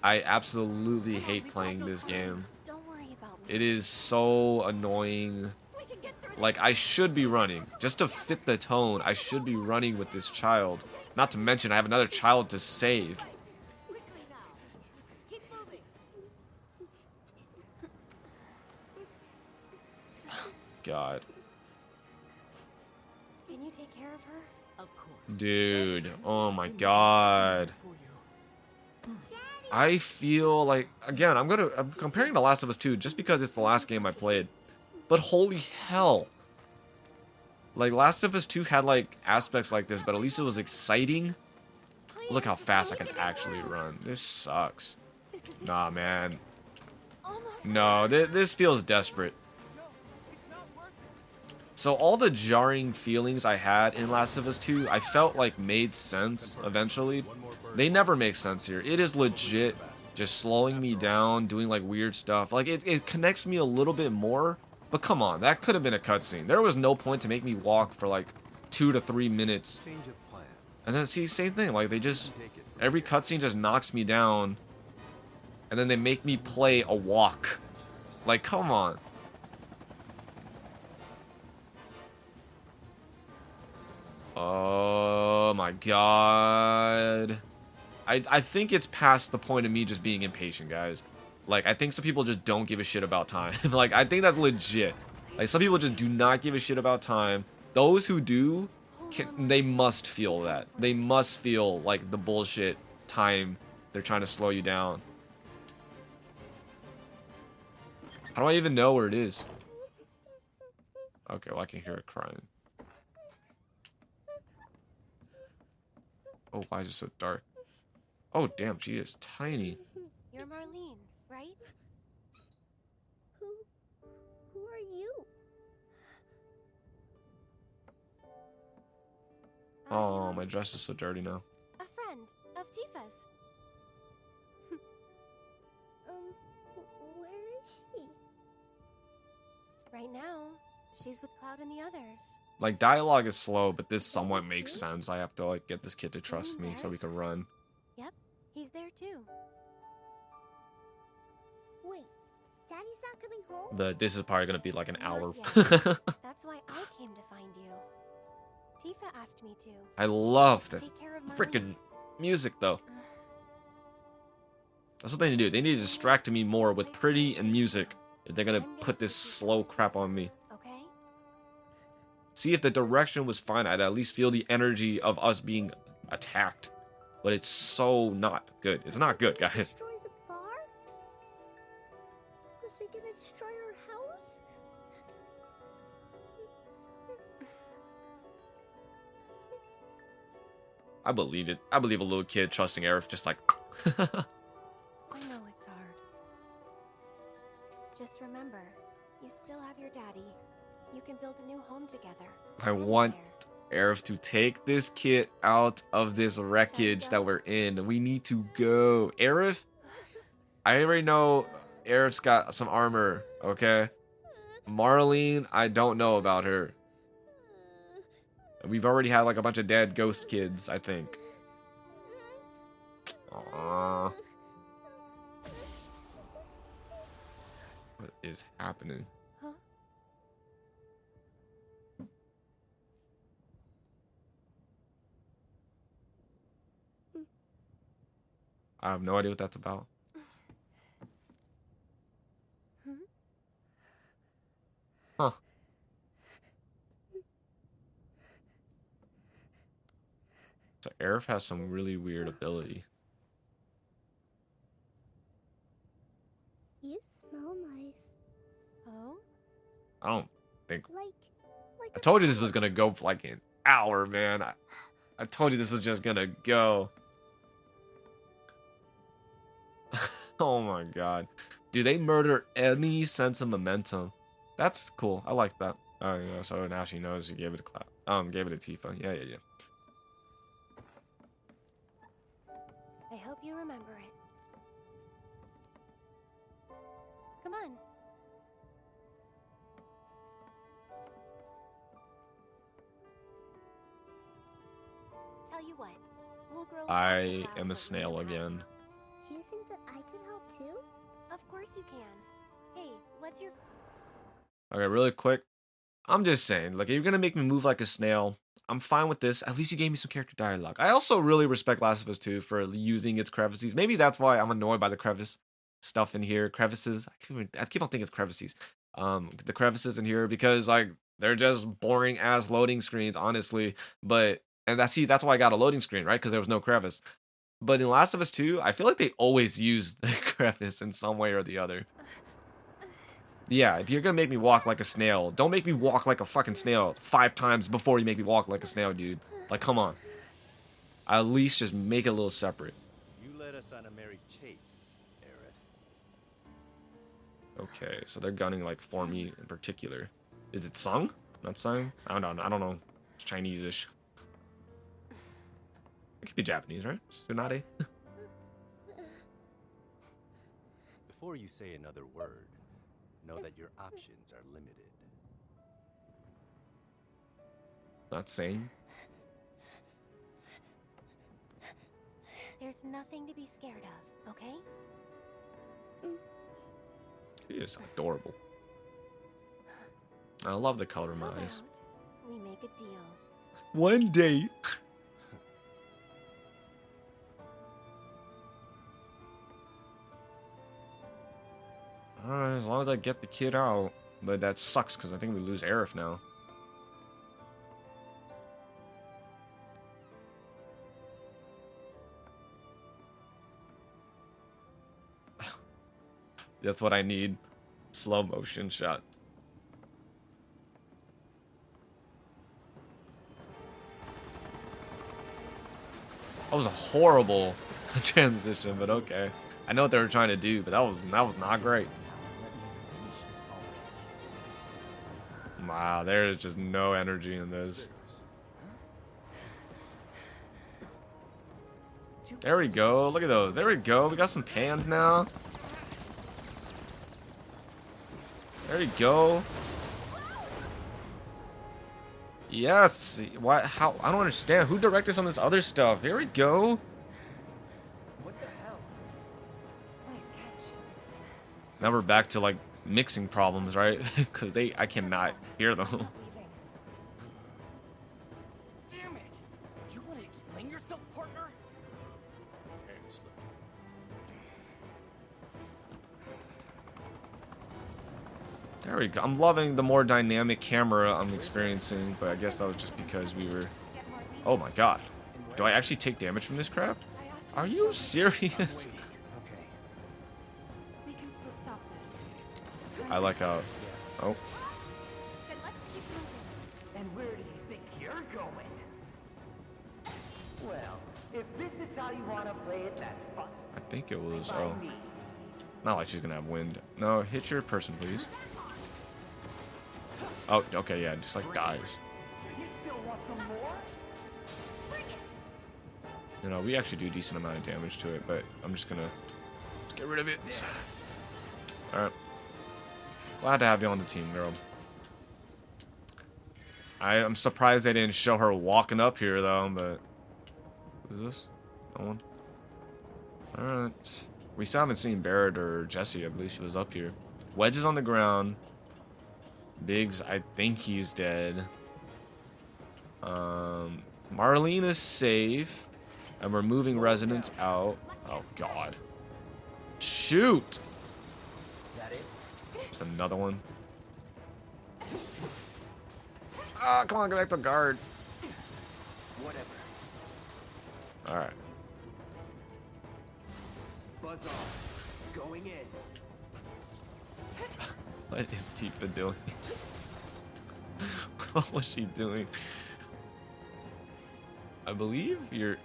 I absolutely hate playing this game. Don't worry about me. It is so annoying. We can get through Like, I should be running. Just to fit the tone, I should be running with this child. Not to mention, I have another child to save. Quickly now! Keep moving! God. Can you take care of her? Of course. Dude. Oh my god. I feel like, again, I'm comparing to Last of Us 2 just because it's the last game I played. But holy hell. Like, Last of Us 2 had, like, aspects like this, but at least it was exciting. Look how fast I can actually run. This sucks. This is it. Nah, man. Almost. No, this feels desperate. So all the jarring feelings I had in Last of Us 2, I felt like made sense eventually. They never make sense here. It is legit just slowing me down, doing like weird stuff. Like it connects me a little bit more. But come on, that could have been a cutscene. There was no point to make me walk for like 2 to 3 minutes. And then see, same thing. Like they just, every cutscene just knocks me down. And then they make me play a walk. Like, come on. Oh my god. I think it's past the point of me just being impatient, guys. Like, I think some people just don't give a shit about time. Like, I think that's legit. Like, some people just do not give a shit about time. Those who do, they must feel that. They must feel, like, the bullshit time they're trying to slow you down. How do I even know where it is? Okay, well I can hear it crying. Oh, why is it so dark? Oh, damn, she is tiny. You're Marlene, right? Who are you? Oh, my dress is so dirty now. A friend of Tifa's. Where is she? Right now, she's with Cloud and the others. Like, dialogue is slow, but this somewhat makes sense. I have to, like, get this kid to trust me so we can run. Yep, he's there too. Wait, Daddy's not coming home? But this is probably gonna be like an hour. Not yet. That's why I came to find you. Tifa asked me to. I love the Take care of Marlene. freaking music, though. That's what they need to do. They need to distract me more with pretty and music if they're gonna put this slow crap on me. Okay? See, if the direction was fine, I'd at least feel the energy of us being attacked. But it's so not good. It's not good, guys. Destroy the bar? Was they gonna destroy our house? I believe it. I believe a little kid trusting Aerith just like... I know it's hard. Just remember, you still have your daddy. You can build a new home together. I want Aerith to take this kit out of this wreckage that we're in. We need to go. Aerith? I already know Aerith's got some armor, okay? Marlene, I don't know about her. We've already had like a bunch of dead ghost kids, I think. Aww. What is happening? Huh? I have no idea what that's about. Huh. So Aerith has some really weird ability. You smell nice. Oh? I don't think... Like I told you this was gonna go for like an hour, man. I told you this was just gonna go. Oh my god. Do they murder any sense of momentum? That's cool. I like that. Oh yeah, so now she knows you gave it a clap. Gave it a Tifa. Yeah. I hope you remember it. Come on. Tell you what, we'll grow lots of I flowers am a over snail in the again. house. Do you think that I could help too? Of course you can. Hey, what's your... Okay, really quick. I'm just saying, like, if you're gonna make me move like a snail, I'm fine with this. At least you gave me some character dialogue. I also really respect Last of Us 2 for using its crevices. Maybe that's why I'm annoyed by the crevice stuff in here. Crevices. I keep on thinking it's crevices. The crevices in here because like they're just boring ass loading screens, honestly. That's why I got a loading screen, right? Because there was no crevice. But in Last of Us 2, I feel like they always use the crevice in some way or the other. Yeah, if you're gonna make me walk like a snail, don't make me walk like a fucking snail 5 times before you make me walk like a snail, dude. Like, come on. At least just make it a little separate. You led us on a merry chase, Aerith. Okay, so they're gunning like for me in particular. Is it sung? Not sung? I don't know. It's Chinese-ish. It could be Japanese, right? Tsunade? Before you say another word, know that your options are limited. Not saying. There's nothing to be scared of, okay? He is adorable. I love the color in my How eyes. about we make a deal? One day. Alright, as long as I get the kid out. But that sucks because I think we lose Aerith now. That's what I need. Slow motion shots. That was a horrible transition, but okay. I know what they were trying to do, but that was not great. Wow, there is just no energy in this. There we go. Look at those. There we go. We got some pans now. There we go. Yes. What? How? I don't understand. Who directed some of this other stuff? Here we go. What the hell? Nice catch. Now we're back to like mixing problems, right? Because I cannot hear them. Not leaving. Damn it! You want to explain yourself, partner? Hands slip. There we go. I'm loving the more dynamic camera I'm experiencing, but I guess that was just because we were... Oh my god. Do I actually take damage from this crap? I asked him Are to you show me. serious? Okay. We can still stop this. I like how... Oh. Then let's keep moving. And where do you think you're going? Well, if this is how you want to play it, that's fine. I think it was... By Oh. me. Not like she's gonna have wind. No, hit your person, please. Oh, okay, yeah, just like dies. You still want some more? You know, we actually do a decent amount of damage to it, but I'm just gonna get rid of it. Alright. Glad to have you on the team, girl. I'm surprised they didn't show her walking up here, though, but... Who's this? No one? Alright. We still haven't seen Barrett or Jesse. I believe she was up here. Wedge is on the ground. Biggs, I think he's dead. Marlene is safe. And we're moving residents out. Oh, God. Shoot! Just another one. Ah, come on, go back to guard. Whatever. Alright. Buzz off. Going in. What is Tifa doing? What was she doing? I believe you're...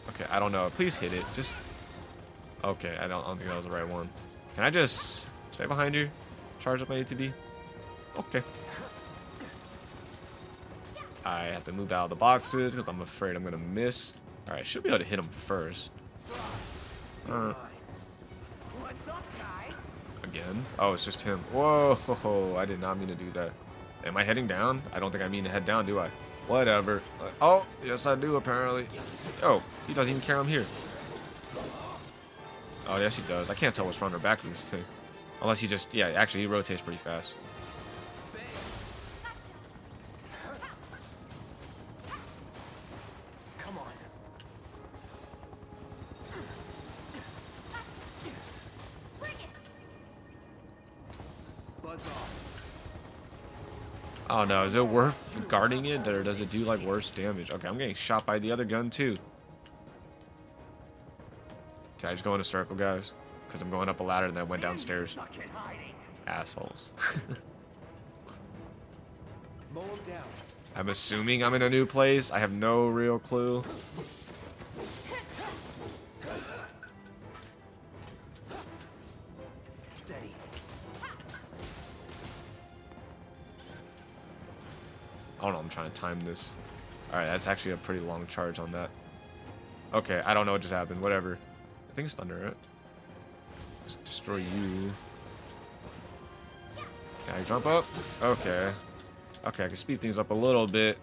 Okay, I don't know. Please hit it. Just... Okay, I don't think that was the right one. Can I just stay behind you? Charge up my ATB? Okay. I have to move out of the boxes because I'm afraid I'm going to miss. Alright, should be able to hit him first. What's up, guys? Again? Oh, it's just him. Whoa, I did not mean to do that. Am I heading down? I don't think I mean to head down, do I? Whatever. Oh, yes I do, apparently. Oh, he doesn't even care I'm here. Oh, yes he does. I can't tell what's front or back of this thing. Unless he just... Yeah, actually, he rotates pretty fast. Come on. Buzz off. Oh no, is it worth guarding it, or does it do like worse damage? Okay, I'm getting shot by the other gun too. Can I just go in a circle, guys? Because I'm going up a ladder and then I went downstairs. Stuck in hiding. Assholes. Mow him down. I'm assuming I'm in a new place. I have no real clue. Steady. I don't know, I'm trying to time this. Alright, that's actually a pretty long charge on that. Okay, I don't know what just happened. Whatever. I think it's thunder, right? Just destroy you. Can I jump up? Okay. Okay, I can speed things up a little bit.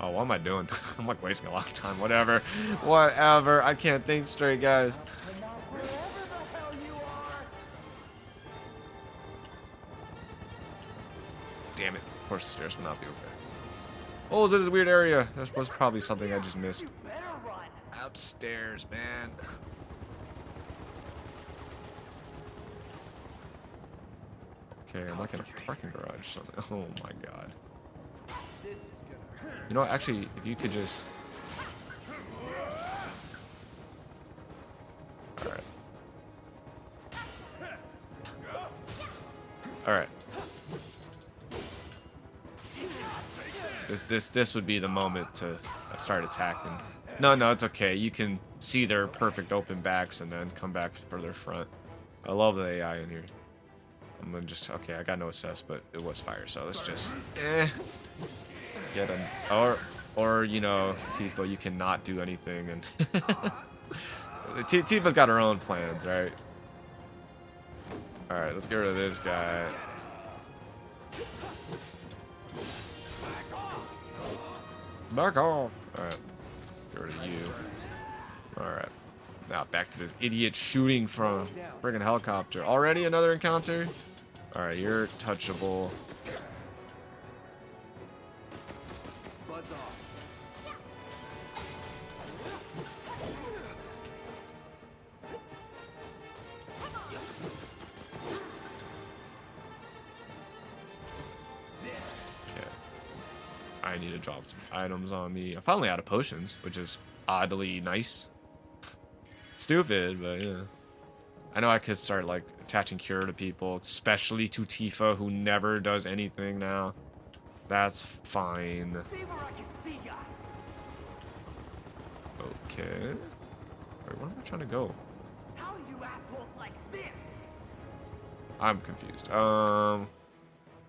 Oh, what am I doing? I'm like wasting a lot of time. Whatever. Whatever. I can't think straight, guys. Wherever the hell you are. Damn it. Of course the stairs will not be okay. Oh, this is a weird area. That was probably something I just missed. You better run. Upstairs, man. Okay, I'm like in a parking garage or something. Oh my god. You know what, actually, if you could just... Alright. Alright. This would be the moment to start attacking. No, it's okay. You can see their perfect open backs and then come back for their front. I love the AI in here. I'm gonna just... Okay, I got no assess, but it was fire, so let's just... Get an... Or, you know, Tifa, you cannot do anything, and... Tifa's got her own plans, right? Alright, let's get rid of this guy. Back off! Alright. Get rid of you. Alright. Now back to this idiot shooting from a friggin' helicopter. Already another encounter? Alright, you're touchable. Buzz off. Okay. I need to drop some items on me. I'm finally out of potions, which is oddly nice. Stupid, but yeah. I know I could start like attaching cure to people, especially to Tifa, who never does anything now. That's fine. Okay. Wait, where am I trying to go? How do you assholes like this? I'm confused.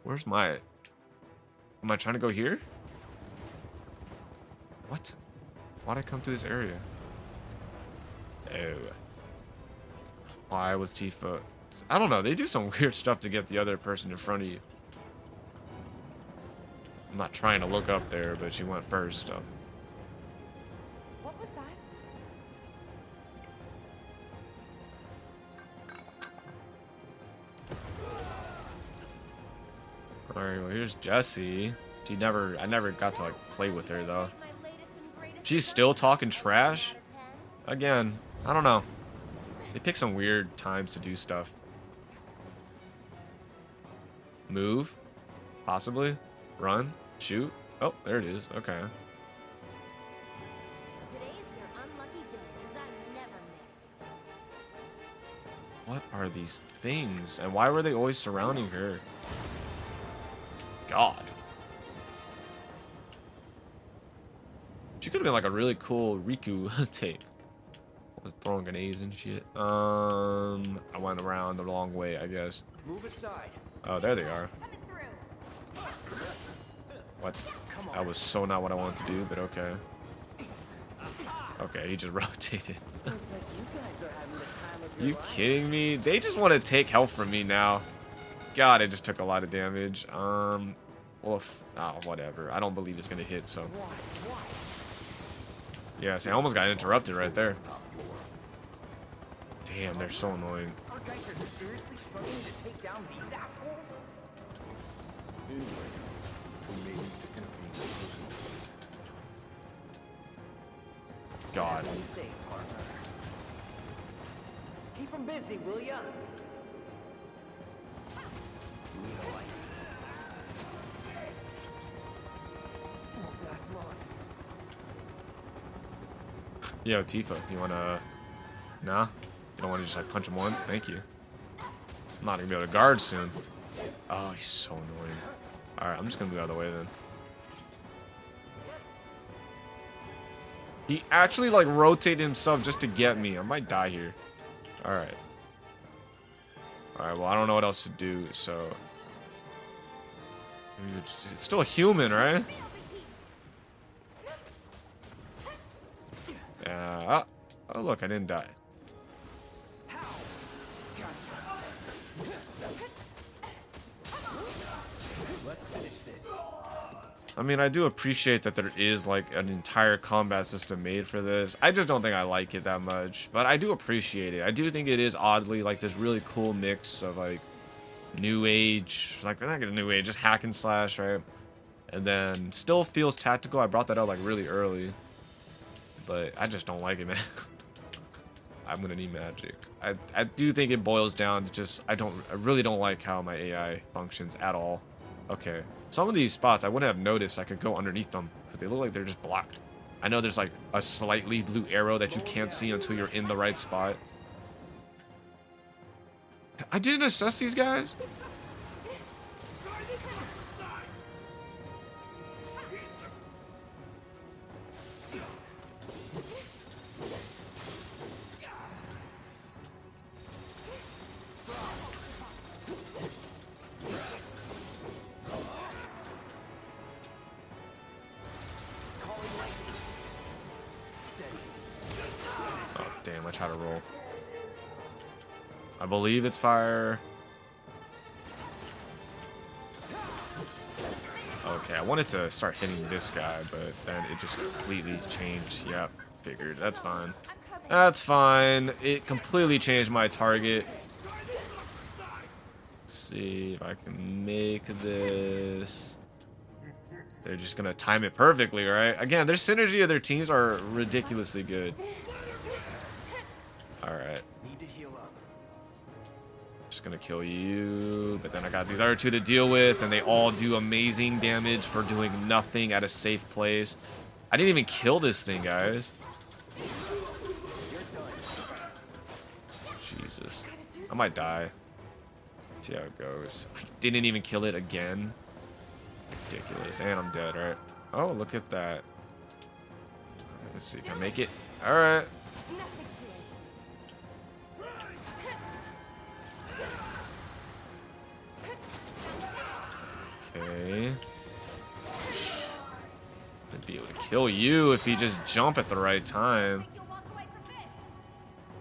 Where's my... Am I trying to go here? What? Why'd I come to this area? Oh. Why was Tifa... I don't know. They do some weird stuff to get the other person in front of you. I'm not trying to look up there, but she went first, so... What was that? Alright, well here's Jessie. I never got to like play with her though. She's still talking trash? Again, I don't know. They pick some weird times to do stuff. Move? Possibly? Run? Shoot? Oh, there it is. Okay. Today's your unlucky day, 'cause I never miss. What are these things? And why were they always surrounding her? God. She could have been like a really cool Riku take. Throwing grenades and shit. I went around the long way, I guess. Move aside. Oh, there they are. Coming through. What? That was so not what I wanted to do, but okay. Okay, he just rotated. You kidding me? They just want to take health from me now. God, I just took a lot of damage. Well, whatever. I don't believe it's gonna hit, so. Yeah, see, I almost got interrupted right there. Damn, they're so annoying. Our guys are seriously struggling to take down these assholes? God. Stay, partner. Keep them busy, will ya? Yo, Tifa, you wanna... Nah? You don't wanna just like punch him once? Thank you. I'm not gonna be able to guard soon. Oh, he's so annoying. Alright, I'm just gonna move out of the way then. He actually like rotated himself just to get me. I might die here. Alright. Alright, well I don't know what else to do, so... It's still a human, right? Oh look, I didn't die. I mean, I do appreciate that there is like an entire combat system made for this. I just don't think I like it that much, but I do appreciate it. I do think it is oddly like this really cool mix of like new age, like we're not gonna new age, just hack and slash, right? And then still feels tactical. I brought that out like really early, but I just don't like it, man. I'm gonna need magic. I do think it boils down to just I really don't like how my AI functions at all. Okay, some of these spots I wouldn't have noticed I could go underneath them because they look like they're just blocked. I know there's like a slightly blue arrow that you can't see until you're in the right spot. I didn't assess these guys. Oh, damn, I tried to roll. I believe it's fire. Okay, I wanted to start hitting this guy, but then it just completely changed. Yep, figured. That's fine. That's fine. It completely changed my target. Let's see if I can make this. They're just gonna time it perfectly, right? Again, their synergy of their teams are ridiculously good. Alright. Need to heal up. Just gonna kill you, but then I got these other two to deal with, and they all do amazing damage for doing nothing at a safe place. I didn't even kill this thing, guys. Jesus. I might die. See how it goes. I didn't even kill it again. Ridiculous. And I'm dead, right? Oh, look at that. Let's see if I make it. Alright. Okay. I'd be able to kill you if you just jump at the right time.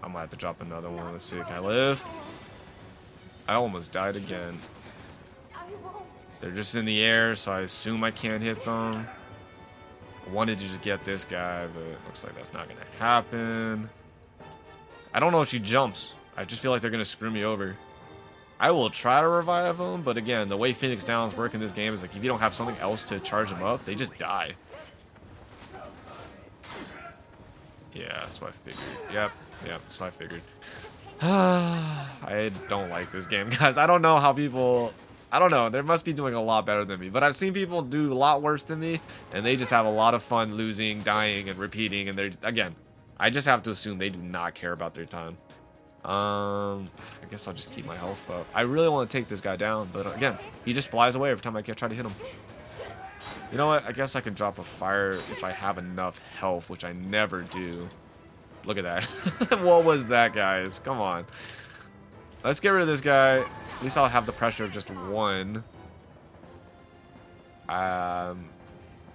I might have to drop another one. Let's see. Can I live? I almost died again. They're just in the air, so I assume I can't hit them. I wanted to just get this guy, but it looks like that's not going to happen. I don't know if she jumps. I just feel like they're going to screw me over. I will try to revive them, but again, the way Phoenix Downs work in this game is like if you don't have something else to charge them up, they just die. Yeah, that's what I figured. Yep, that's what I figured. I don't like this game, guys. I don't know how people... I don't know. They must be doing a lot better than me. But I've seen people do a lot worse than me, and they just have a lot of fun losing, dying, and repeating. And they're... Again, I just have to assume they do not care about their time. I guess I'll just keep my health up. I really want to take this guy down, but again, he just flies away every time I try to hit him. You know what? I guess I can drop a fire if I have enough health, which I never do. Look at that. What was that, guys? Come on. Let's get rid of this guy. At least I'll have the pressure of just one.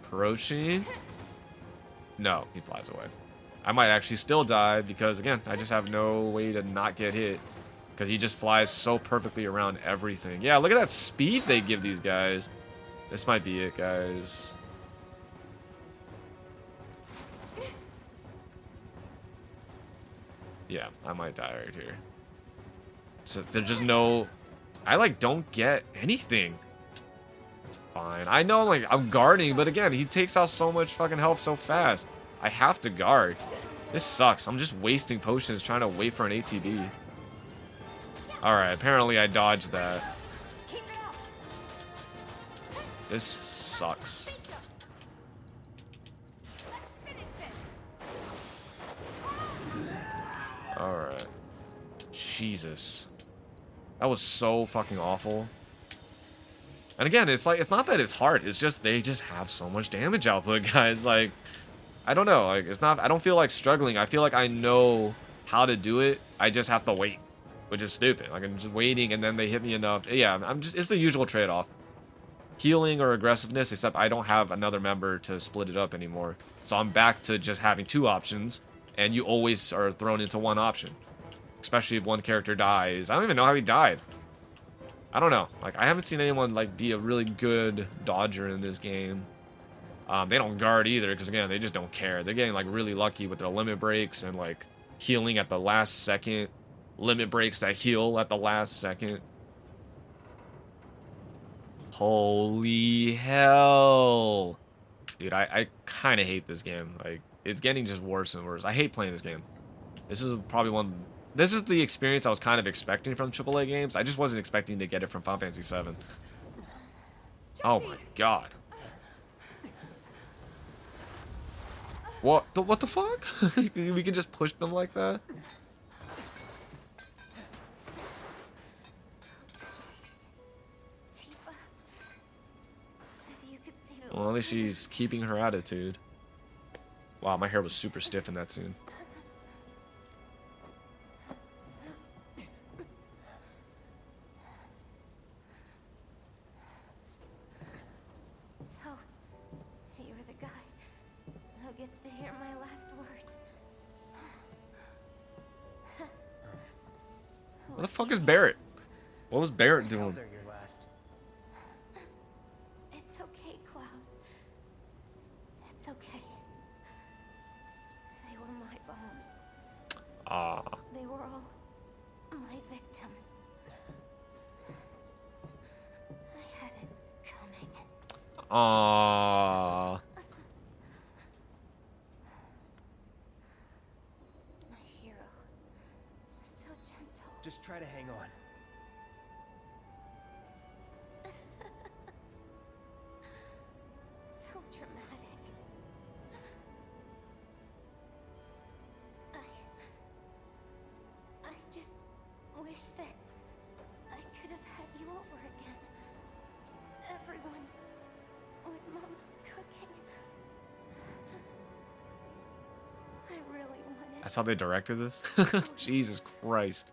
Approaching. No, he flies away. I might actually still die because, again, I just have no way to not get hit. Because he just flies so perfectly around everything. Yeah, look at that speed they give these guys. This might be it, guys. Yeah, I might die right here. So there's just no... I, like, don't get anything. It's fine. I know, like, I'm guarding, but again, he takes out so much fucking health so fast. I have to guard. This sucks. I'm just wasting potions trying to wait for an ATB. Alright, apparently I dodged that. This sucks. Alright. Jesus. That was so fucking awful. And again, it's like, it's not that it's hard. It's just, they just have so much damage output, guys. Like, I don't know. Like, it's not, I don't feel like struggling. I feel like I know how to do it. I just have to wait, which is stupid. Like, I'm just waiting and then they hit me enough. Yeah, I'm just, it's the usual trade-off. Healing or aggressiveness, except I don't have another member to split it up anymore. So I'm back to just having two options, and you always are thrown into one option. Especially if one character dies. I don't even know how he died. I don't know. Like, I haven't seen anyone, like, be a really good dodger in this game. They don't guard either, because, again, they just don't care. They're getting, like, really lucky with their limit breaks and, like, healing at the last second. Limit breaks that heal at the last second. Holy hell. Dude, I kind of hate this game. Like, it's getting just worse and worse. I hate playing this game. This is probably one. This is the experience I was kind of expecting from AAA games. I just wasn't expecting to get it from Final Fantasy VII. Oh my god. What the fuck? We can just push them like that? Tifa. If you could see the Well, at least she's keeping her attitude. Wow, my hair was super stiff in that scene. So, you're the guy who gets to hear my last words. What the fuck is Barrett? What was Barrett Tell doing? they're your last. It's okay, Cloud. It's okay. They were my bombs. Ah. They were all my victims. I had it coming. Ah. My hero. So gentle. Just try to hang on. So dramatic. I just wish that I could have had you over again. Everyone with Mom's cooking. I really wanted. That's how they directed this? Jesus Christ.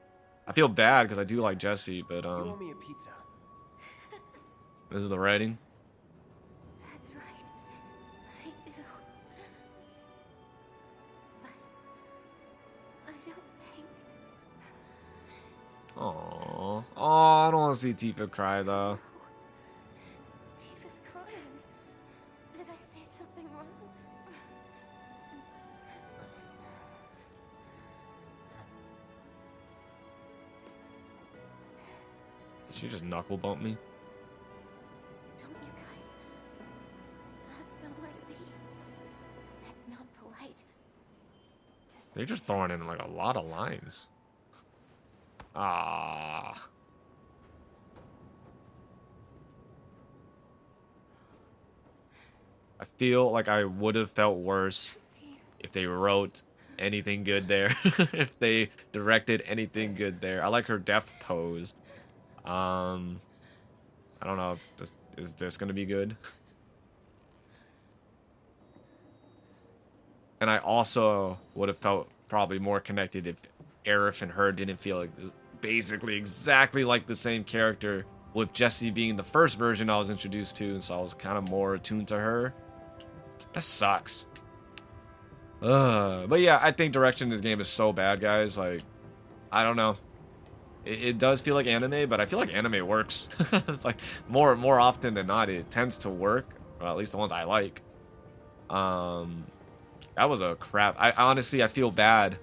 I feel bad because I do like Jesse, but You owe me a pizza. this is the writing. That's right. I do. But I don't think. Aww. Aw, I don't want to see Tifa cry though. Tifa's crying. Did I say something wrong? Did she just knuckle bump me? Don't you guys have somewhere to be? It's not polite. They're just throwing in like a lot of lines. Ah. I feel like I would have felt worse if they wrote anything good there. If they directed anything good there. I like her death pose. I don't know if this, is this gonna be good? And I also would have felt probably more connected if Aerith and her didn't feel like basically exactly like the same character, with Jessie being the first version I was introduced to, and so I was kind of more attuned to her. That sucks. But yeah, I think direction in this game is so bad, guys. Like, I don't know. It does feel like anime, but I feel like anime works. Like more often than not, it tends to work. Well, at least the ones I like. That was a crap. I honestly, I feel bad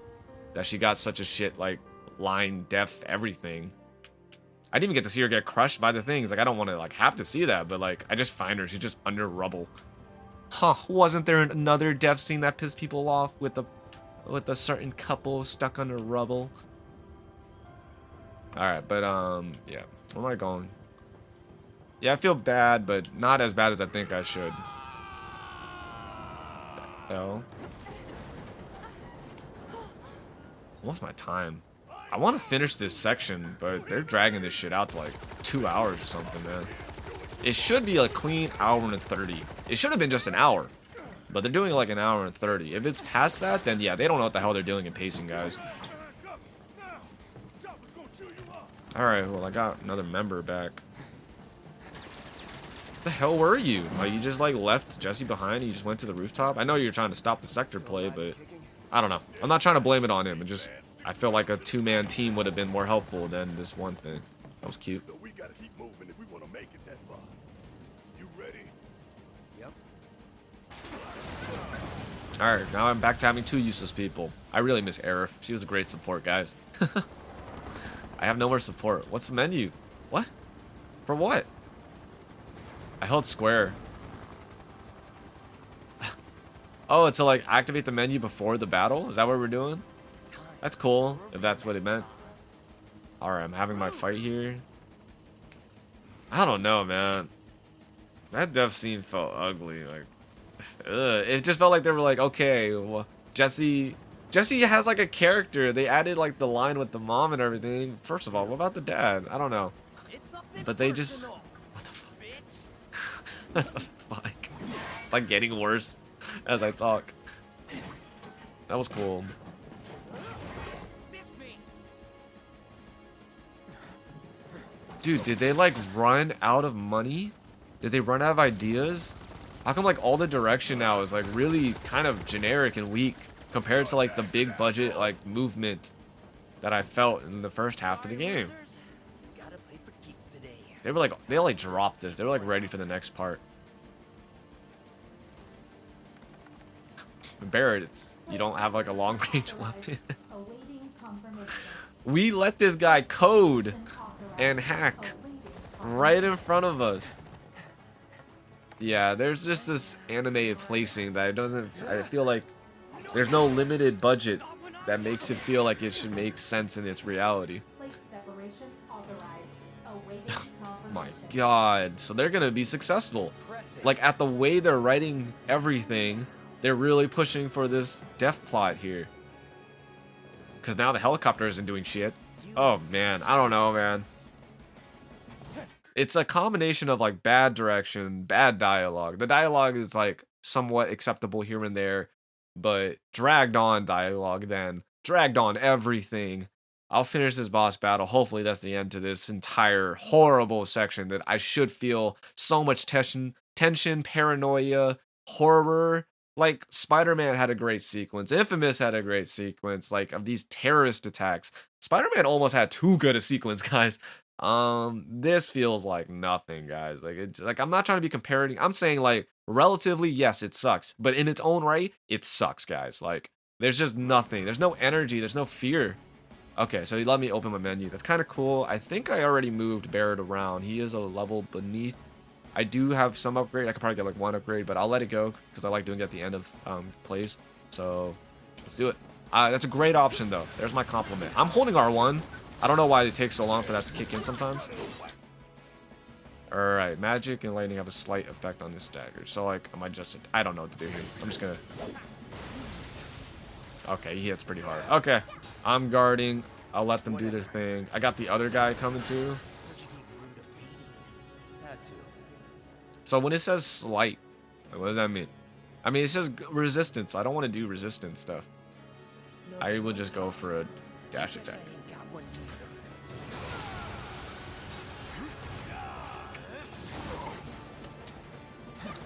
that she got such a shit, like, line, deaf, everything. I didn't even get to see her get crushed by the things. Like, I don't want to, like, have to see that, but, like, I just find her. She's just under rubble. Huh, wasn't there another death scene that pissed people off with a certain couple stuck under rubble? Alright, but, yeah. Where am I going? Yeah, I feel bad, but not as bad as I think I should. What the hell? What's my time? I want to finish this section, but they're dragging this shit out to like 2 hours or something, man. It should be a clean hour and 30. It should have been just an hour, but they're doing like an hour and 30. If it's past that, then yeah, they don't know what the hell they're doing in pacing, guys. Alright, well, I got another member back. The hell were you? Like, you just like left Jesse behind and you just went to the rooftop? I know you're trying to stop the sector play, but I don't know. I'm not trying to blame it on him. It just, I feel like a two-man team would have been more helpful than this one thing. That was cute. We gotta keep moving if we want to make it that far. You ready? Yep. Alright, now I'm back to having two useless people. I really miss Aerith. She was a great support, guys. I have no more support. What's the menu? What? For what? I held square. Oh, to like activate the menu before the battle? Is that what we're doing? That's cool, if that's what it meant. Alright, I'm having my fight here. I don't know, man. That death scene felt ugly. Like, it just felt like they were like, okay, well, Jesse has like a character. They added like the line with the mom and everything. First of all, what about the dad? I don't know. But they just... What the fuck? What the fuck? It's like getting worse as I talk. That was cool. Dude, did they like run out of money? Did they run out of ideas? How come like all the direction now is like really kind of generic and weak compared to like the big budget like movement that I felt in the first half of the game? They were like, they like dropped this. They were like ready for the next part. Barrett, it's, you don't have like a long range weapon. We let this guy code and hack right in front of us. Yeah, there's just this animated placing that it doesn't, I feel like there's no limited budget that makes it feel like it should make sense in its reality. My god, so they're gonna be successful. Like at the way they're writing everything, they're really pushing for this death plot here. Cause now the helicopter isn't doing shit. Oh man, I don't know, man. It's a combination of like bad direction, bad dialogue. The dialogue is like somewhat acceptable here and there, but dragged on dialogue then. Dragged on everything. I'll finish this boss battle. Hopefully that's the end to this entire horrible section that I should feel so much tension, paranoia, horror. Like Spider-Man had a great sequence. Infamous had a great sequence, like of these terrorist attacks. Spider-Man almost had too good a sequence, guys. This feels like nothing, guys. Like it's like I'm not trying to be comparing. I'm saying like relatively, yes, it sucks, but in its own right, it sucks, guys. Like there's just nothing. There's no energy. There's no fear. Okay, so he let me open my menu. That's kind of cool. I think I already moved Barrett around. He is a level beneath. I do have some upgrade. I could probably get like one upgrade, but I'll let it go because I like doing it at the end of plays. So let's do it. That's a great option though. There's my compliment. I'm holding R1. I don't know why it takes so long for that to kick in sometimes. Alright, magic and lightning have a slight effect on this dagger. So like, I don't know what to do here. I'm just gonna... Okay, he hits pretty hard. Okay, I'm guarding. I'll let them do their thing. I got the other guy coming too. So when it says slight, what does that mean? I mean, it says resistance. So I don't want to do resistance stuff. I will just go for a dash attack.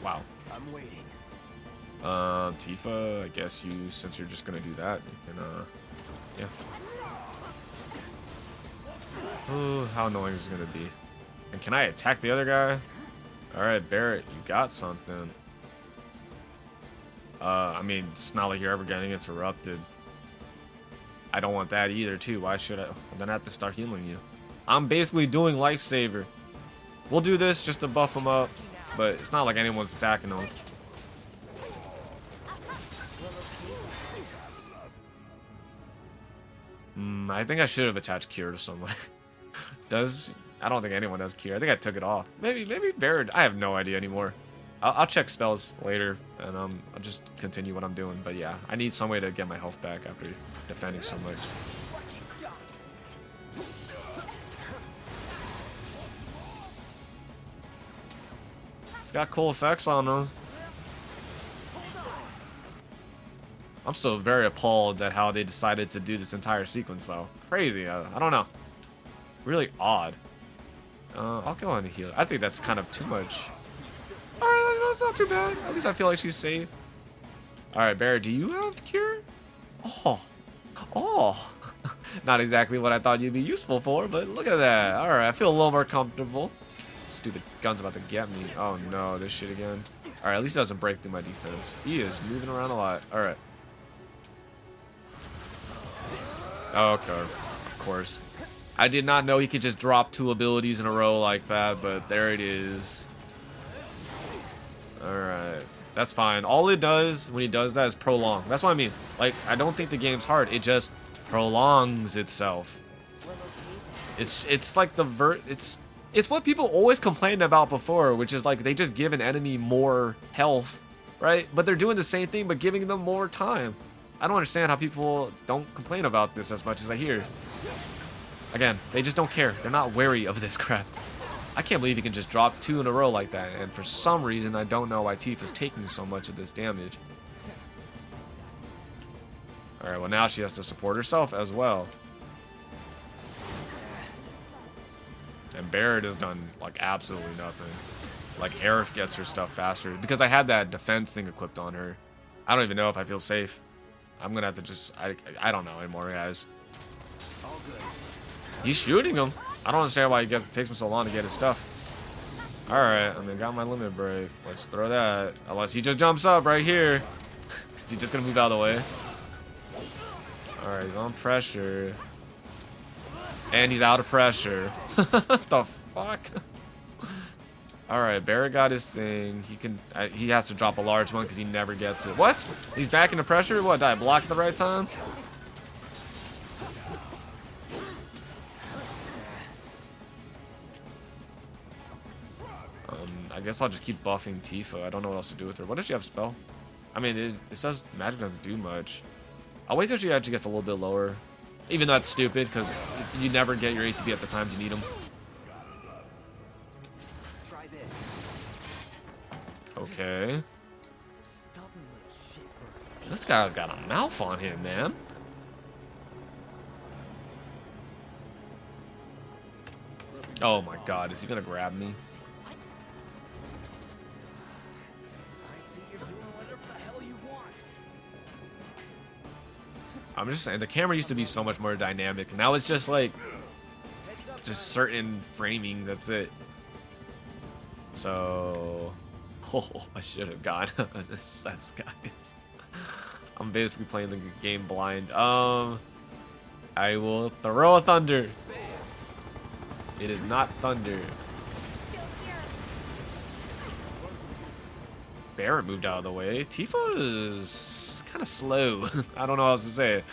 Wow. I'm waiting. Tifa, I guess you, since you're just gonna do that, you can, yeah. Oh, how annoying is it gonna be? And can I attack the other guy? Alright, Barrett, you got something. I mean, it's not like you're ever getting interrupted. I don't want that either, too. Why should I? Then I have to start healing you. I'm basically doing Lifesaver. We'll do this just to buff him up, but it's not like anyone's attacking him. I think I should have attached Cure to someone. I don't think anyone does Cure. I think I took it off. Maybe Barrett. I have no idea anymore. I'll check spells later, and I'll just continue what I'm doing. But yeah, I need some way to get my health back after defending so much. It's got cool effects on them. I'm still very appalled at how they decided to do this entire sequence, though. Crazy. I don't know. Really odd. I'll go on and heal. I think that's kind of too much. Alright, that's not too bad. At least I feel like she's safe. Alright, Barrett, do you have Cure? Oh. Not exactly what I thought you'd be useful for, but look at that. Alright, I feel a little more comfortable. Stupid gun's about to get me. Oh no, this shit again. Alright, at least it doesn't break through my defense. He is moving around a lot. Alright. Okay, of course. I did not know he could just drop 2 abilities in a row like that, but there it is. Alright. That's fine. All it does when he does that is prolong. That's what I mean. Like, I don't think the game's hard. It just prolongs itself. It's like it's what people always complained about before, which is like they just give an enemy more health, right? But they're doing the same thing but giving them more time. I don't understand how people don't complain about this as much as I hear. Again, they just don't care. They're not wary of this crap. I can't believe he can just drop 2 in a row like that, and for some reason I don't know why Tifa's taking so much of this damage. Alright, well now she has to support herself as well. And Barrett has done like absolutely nothing. Like Aerith gets her stuff faster because I had that defense thing equipped on her. I don't even know if I feel safe. I'm gonna have to just I don't know anymore, guys. He's shooting him. I don't understand why it takes him so long to get his stuff. Alright, I mean, got my limit break. Let's throw that. Unless he just jumps up right here. Is he just gonna move out of the way? Alright, he's on pressure. And he's out of pressure. What the fuck? Alright, Barrett got his thing. He has to drop a large one because he never gets it. What? He's back into pressure? What, did I block at the right time? I guess I'll just keep buffing Tifa. I don't know what else to do with her. What does she have spell? I mean, it says magic doesn't do much. I'll wait till she actually gets a little bit lower. Even though that's stupid, because you never get your ATB at the times you need them. Okay. This guy's got a mouth on him, man. Oh my god, is he gonna grab me? I'm just saying, the camera used to be so much more dynamic. Now it's just like, just certain framing, that's it. So, oh, I should have gone. That's guys. I'm basically playing the game blind. I will throw a thunder. It is not thunder. Barrett moved out of the way. Tifa is kind of slow. I don't know how else to say it.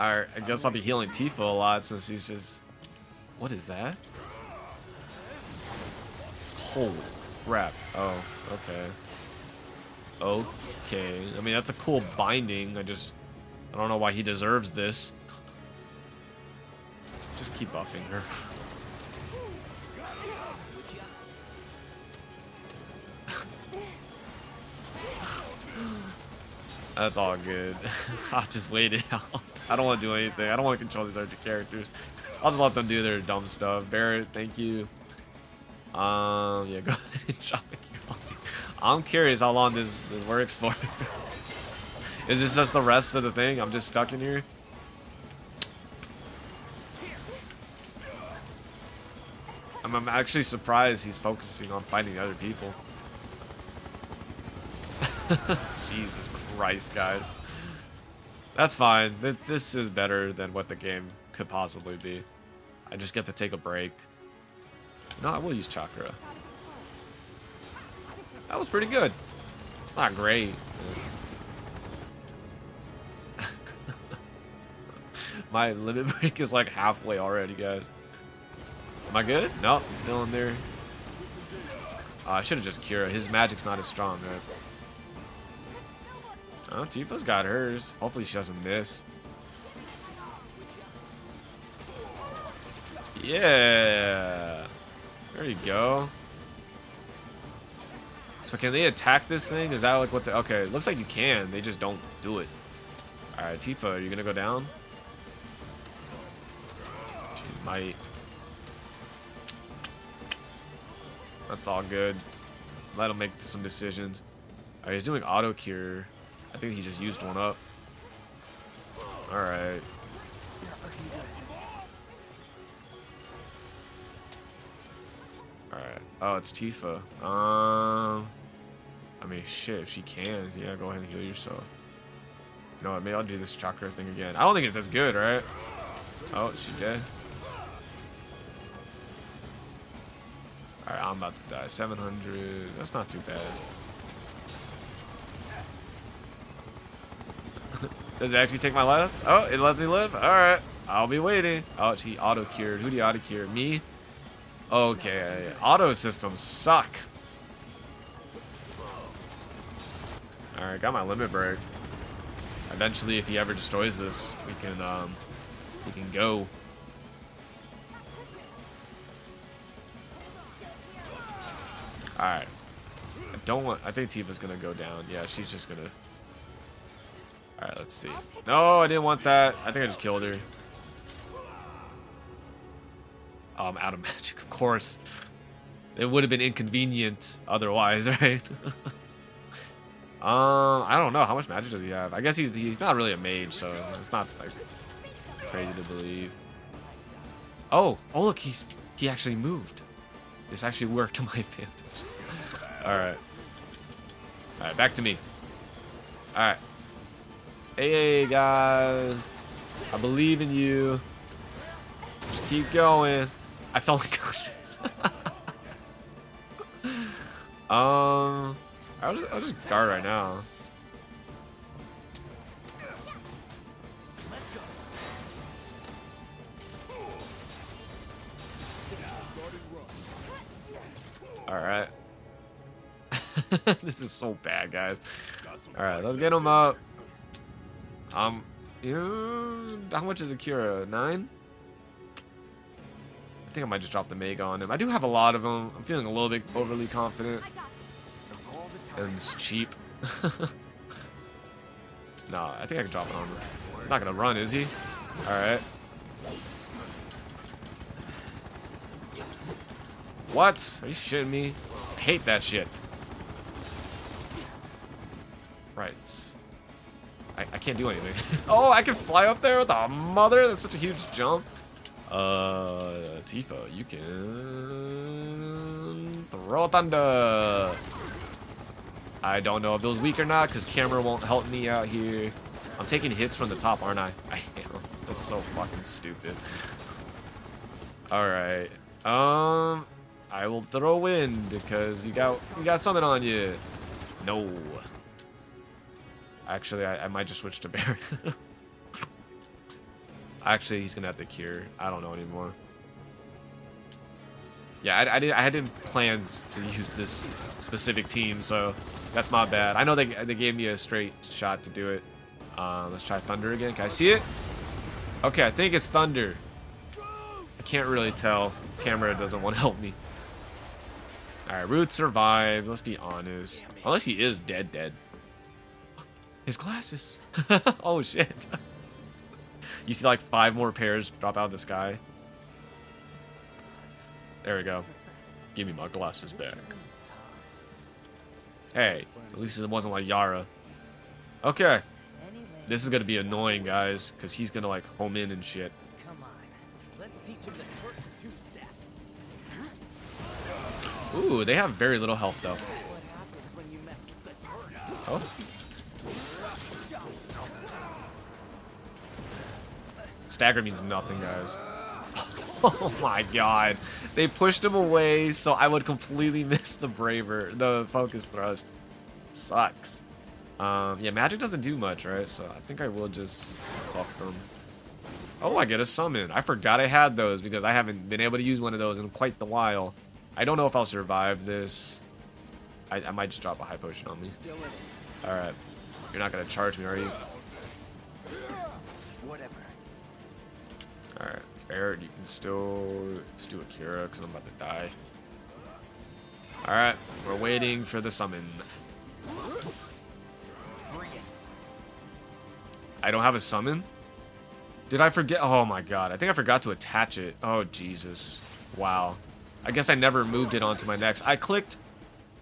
Alright, I guess I'll be healing Tifa a lot since she's just... What is that? Holy crap. Oh, okay. Okay. I mean, that's a cool binding. I don't know why he deserves this. Just keep buffing her. That's all good. I'll just wait it out. I don't want to do anything. I don't want to control these other characters. I'll just let them do their dumb stuff. Barrett, thank you. Yeah, go ahead and drop it. I'm curious how long this works for. Is this just the rest of the thing? I'm just stuck in here. I'm actually surprised he's focusing on fighting the other people. Jesus Christ, guys. That's fine. This is better than what the game could possibly be. I just get to take a break. No, I will use Chakra. That was pretty good. Not great. My limit break is like halfway already, guys. Am I good? Nope, he's still in there. I should have just Kira. His magic's not as strong, right? Oh, Tifa's got hers. Hopefully she doesn't miss. Yeah. There you go. So can they attack this thing? Is that like what the... Okay, it looks like you can. They just don't do it. Alright, Tifa, are you gonna go down? She might. That's all good. Let him make some decisions. Alright, he's doing auto cure. I think he just used one up. Alright. Alright. Oh, it's Tifa. I mean, shit, if she can, yeah, go ahead and heal yourself. You know what, maybe I'll do this chakra thing again. I don't think it's as good, right? Oh, she's dead. Alright, I'm about to die. 700. That's not too bad. Does it actually take my last? Oh, it lets me live? Alright. I'll be waiting. Oh, he auto-cured. Who do you auto-cure? Me? Okay. Auto systems suck. Alright, got my limit break. Eventually, if he ever destroys this, we can go. Alright. I think Tifa's gonna go down. Yeah, she's just gonna. Alright, let's see. No, I didn't want that. I think I just killed her. Oh, I'm out of magic, of course. It would have been inconvenient otherwise, right? I don't know. How much magic does he have? I guess he's not really a mage, so it's not like crazy to believe. Oh look, he actually moved. This actually worked to my advantage. Alright. Alright, back to me. Alright. Hey guys. I believe in you. Just keep going. I felt like cautious. I'll just guard right now. Alright. This is so bad, guys. Alright, let's get him up. How much is Akira? 9? I think I might just drop the Mega on him. I do have a lot of them. I'm feeling a little bit overly confident. And it's cheap. No, I think I can drop it on him. He's not gonna run, is he? Alright. What? Are you shitting me? I hate that shit. Right. I can't do anything. Oh, I can fly up there with the mother? That's such a huge jump. Tifa, you can throw thunder. I don't know if it was weak or not because camera won't help me out here. I'm taking hits from the top, aren't I? I am. That's so fucking stupid. Alright. I will throw wind because you got something on you. No. Actually, I might just switch to Baron. Actually, he's gonna have to cure. I don't know anymore. Yeah, I hadn't planned to use this specific team, so that's my bad. I know they gave me a straight shot to do it. Let's try Thunder again. Can I see it? Okay, I think it's Thunder. I can't really tell. Camera doesn't want to help me. Alright, Root survived. Let's be honest. Unless he is dead. His glasses. Oh, shit. You see like 5 more pairs drop out of the sky. There we go. Give me my glasses back. Hey, at least it wasn't like Yara. Okay. This is gonna be annoying, guys, because he's gonna like home in and shit. Come on. Let's teach him the Turks two-step. Ooh, they have very little health though. What happens when you mess with the Turks? Oh. Stagger means nothing, guys. Oh my god. They pushed him away so I would completely miss the focus thrust. Sucks. Yeah, magic doesn't do much, right? So I think I will just buff them. Oh, I get a summon. I forgot I had those because I haven't been able to use one of those in quite the while. I don't know if I'll survive this. I might just drop a high potion on me. Alright. You're not going to charge me, are you? Whatever. Alright. Barrett, you can still... Let's do a Cura because I'm about to die. Alright. We're waiting for the summon. I don't have a summon? Did I forget? Oh my god. I think I forgot to attach it. Oh, Jesus. Wow. I guess I never moved it onto my next. I clicked...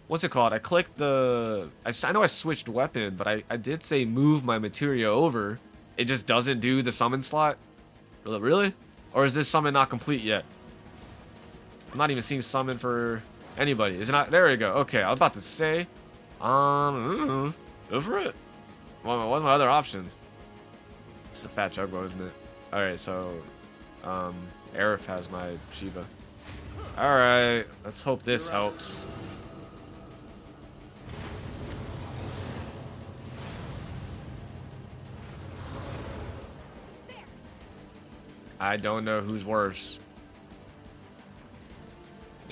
What's it called? I clicked the... I know I switched weapon, but I did say move my materia over. It just doesn't do the summon slot? Really? Or is this summon not complete yet? I'm not even seeing summon for anybody. Is it not? There we go. Okay, I was about to say... go for it. What are my other options? It's a fat Chugbo, isn't it? Alright, so... Aerith has my Shiva. Alright, let's hope this helps. I don't know who's worse.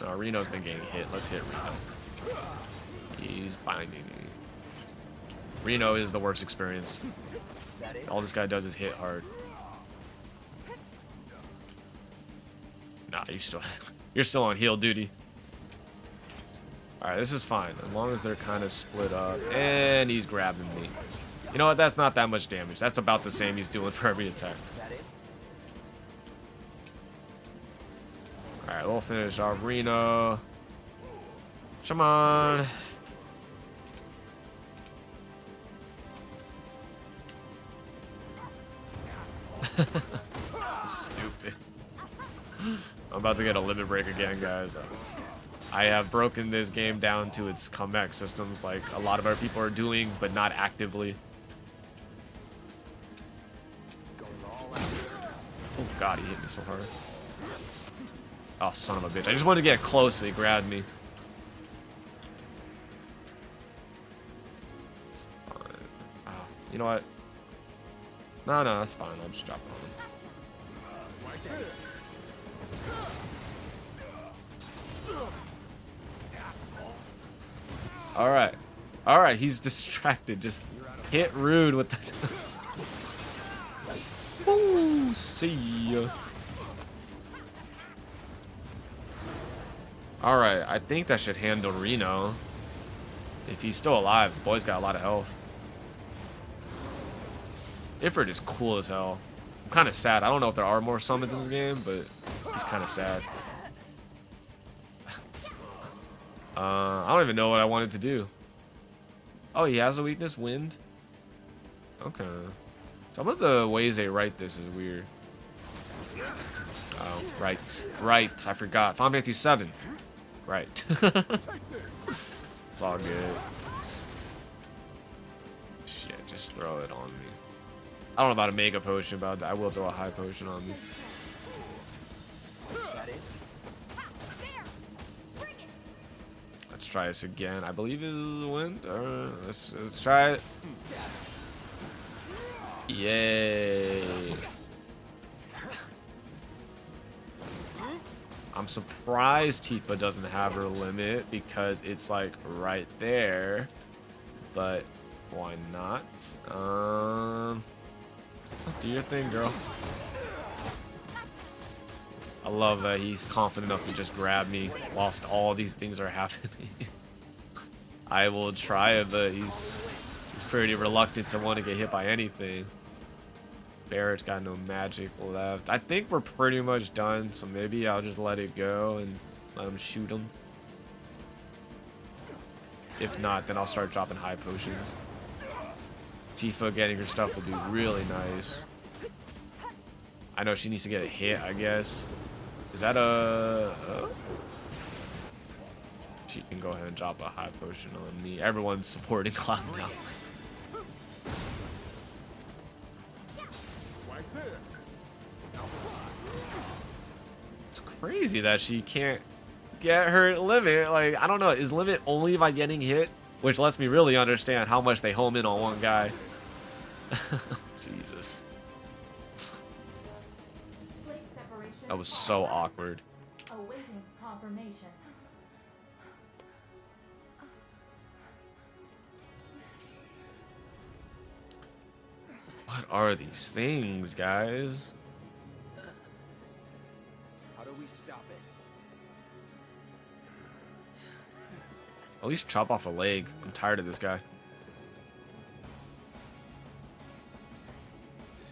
No, Reno's been getting hit. Let's hit Reno. He's binding me. Reno is the worst experience. All this guy does is hit hard. Nah, you're still on heal duty. Alright, this is fine. As long as they're kind of split up. And he's grabbing me. You know what? That's not that much damage. That's about the same he's doing for every attack. Alright, we'll finish off Reno. Come on. So stupid. I'm about to get a limit break again, guys. I have broken this game down to its comeback systems like a lot of other people are doing, but not actively. Oh god, he hit me so hard. Oh, son of a bitch. I just wanted to get close and he grabbed me. It's fine. Oh, you know what? No, that's fine. I'll just drop it on him. Alright. Alright, he's distracted. Just hit Rude with the... Ooh, see ya. Alright, I think that should handle Reno. If he's still alive, the boy's got a lot of health. Ifrit is cool as hell. I'm kind of sad. I don't know if there are more summons in this game, but he's kind of sad. I don't even know what I wanted to do. Oh, he has a weakness, wind. Okay. Some of the ways they write this is weird. Oh, right. I forgot. Final Fantasy VII. Right. It's all good. Shit, just throw it on me. I don't know about a mega potion, but I will throw a high potion on me. Let's try this again. I believe it's wind. Let's try it. Yay. I'm surprised Tifa doesn't have her limit because it's like right there. But why not? Do your thing, girl. I love that he's confident enough to just grab me whilst all these things are happening. I will try it, but he's pretty reluctant to want to get hit by anything. Barrett's got no magic left. I think we're pretty much done, so maybe I'll just let it go and let him shoot him. If not, then I'll start dropping high potions. Tifa getting her stuff will be really nice. I know she needs to get a hit, I guess. Is that a... She can go ahead and drop a high potion on me. Everyone's supporting Cloud now. It's crazy that she can't get her limit. Like, I don't know. Is limit only by getting hit? Which lets me really understand how much they home in on one guy. Jesus. That was so awkward. Awaiting confirmation. What are these things, guys? How do we stop it? At least chop off a leg. I'm tired of this guy.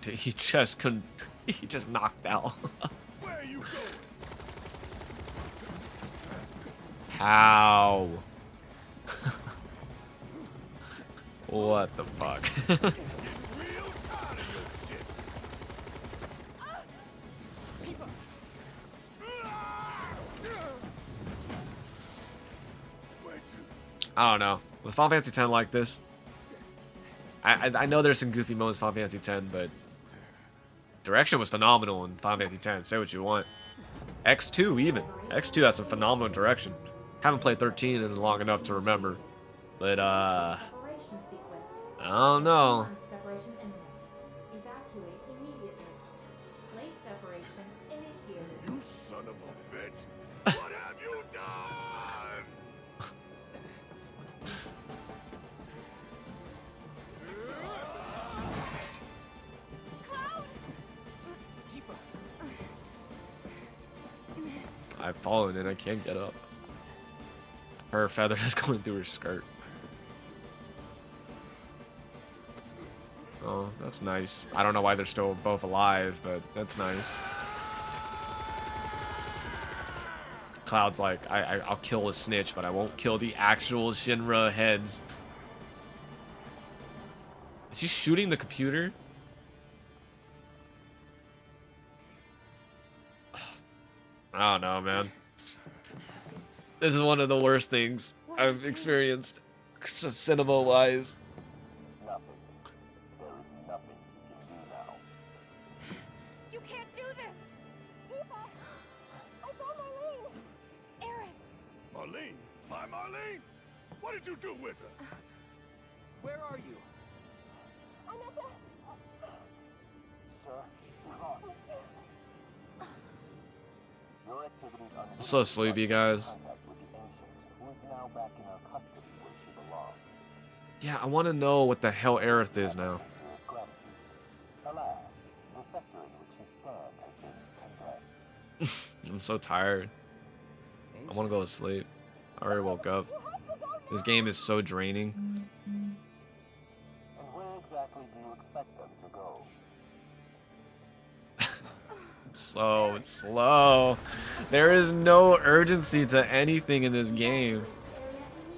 He just couldn't. He just knocked out. Where are you going? How? What the fuck? I don't know. With Final Fantasy X like this, I know there's some goofy moments in Final Fantasy X, but direction was phenomenal in Final Fantasy X. Say what you want. X2 even. X2 has some phenomenal direction. Haven't played 13 in long enough to remember, but I don't know. Separation imminent. Evacuate immediately. Late separation orphanage! What have you done? I've fallen and I can't get up. Her feather is going through her skirt. Oh, that's nice. I don't know why they're still both alive, but that's nice. Cloud's like, I'll kill a snitch, but I won't kill the actual Shinra heads. Is he shooting the computer? I don't know, man. This is one of the worst things I've experienced, cinema-wise. Nothing. There is nothing you can do now. You can't do this! Eva! I saw Marlene! Aerith! Marlene? My Marlene? What did you do with her? Where are you? I'm at the... Sir, Yvonne. Your activities are I'm so sleepy, guys. contact with the ancients, who is now back in our custody where she belongs. Yeah, I want to know what the hell Aerith is now. With gratitude. Alas, the sector in which his stand has been condemned. I'm so tired. I want to go to sleep. I already woke up. This game is so draining. And where exactly do you expect them to go? So slow. There is no urgency to anything in this game.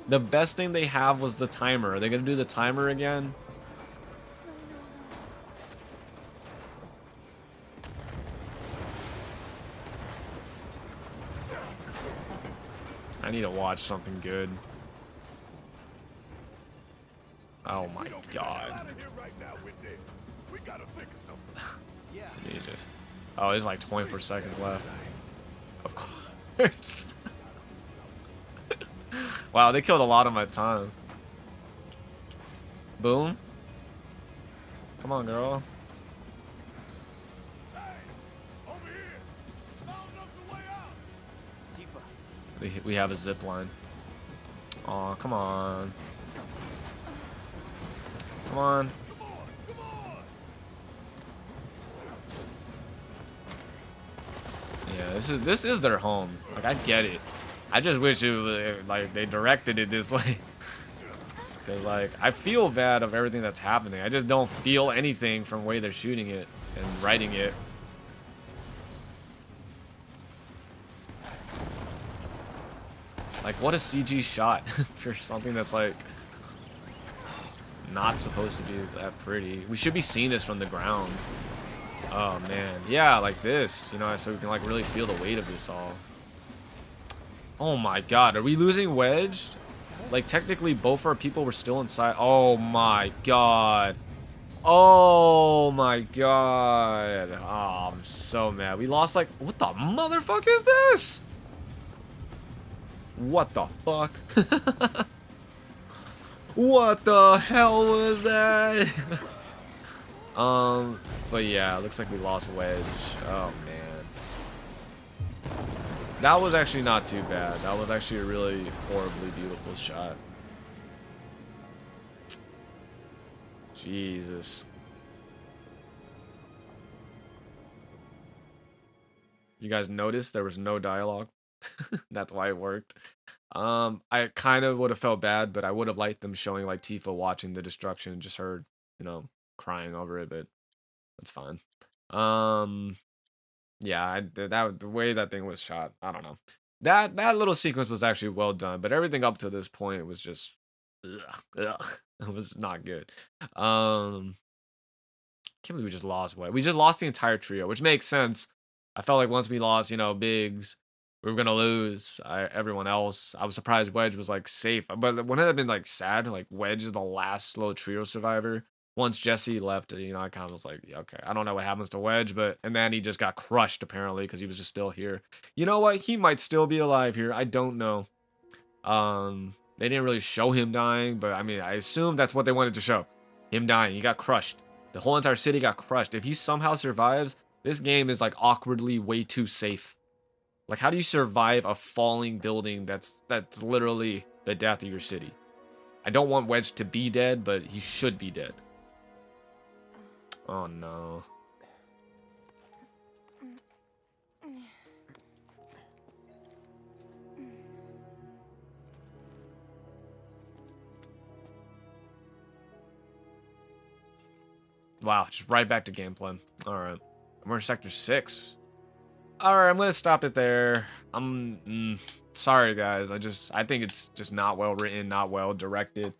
The best thing they have was the timer. Are they gonna do the timer again? I need to watch something good. Oh my god. Out of here right now with this. We gotta think of something. Yeah. Jesus. Oh, there's like 24 seconds left. Of course. Wow, they killed a lot of my time. Boom. Come on, girl. Hey! Over here! Found us a way out! Tifa. We have a zip line. Aw, come on. Come on. Come on! Come on! Yeah, this is their home. Like, I get it. I just wish it was, like, they directed it this way. Because, like, I feel bad of everything that's happening. I just don't feel anything from the way they're shooting it and writing it. Like, what a CG shot for something that's, like, not supposed to be that pretty. We should be seeing this from the ground. Oh, man. Yeah, like this, you know, so we can, like, really feel the weight of this all. Oh, my God. Are we losing Wedge? Like, technically, both our people were still inside. Oh, my God. Oh, my God. Oh, I'm so mad. We lost, like, what the motherfucker is this? What the fuck? What the hell was that? But yeah, it looks like we lost Wedge. Oh, man. That was actually not too bad. That was actually a really horribly beautiful shot. Jesus. You guys noticed there was no dialogue? That's why it worked. I kind of would have felt bad, but I would have liked them showing like Tifa watching the destruction and just her, you know, crying over it, but that's fine. Yeah, the way that thing was shot, I don't know. That little sequence was actually well done, but everything up to this point was just ugh. It was not good. Can't believe we just lost Wedge. We just lost the entire trio, which makes sense. I felt like once we lost, you know, Biggs, we were gonna lose everyone else. I was surprised Wedge was like safe, but wouldn't it have been like sad? Like Wedge is the last slow trio survivor. Once Jesse left, you know, I kind of was like, yeah, okay, I don't know what happens to Wedge, and then he just got crushed apparently because he was just still here. You know what? He might still be alive here. I don't know. They didn't really show him dying, but I mean, I assume that's what they wanted to show. Him dying. He got crushed. The whole entire city got crushed. If he somehow survives, this game is like awkwardly way too safe. Like, how do you survive a falling building that's literally the death of your city? I don't want Wedge to be dead, but he should be dead. Oh no. Wow, just right back to game plan. Alright. We're in sector 6. Alright, I'm gonna stop it there. I'm sorry guys. I think it's just not well written, not well directed.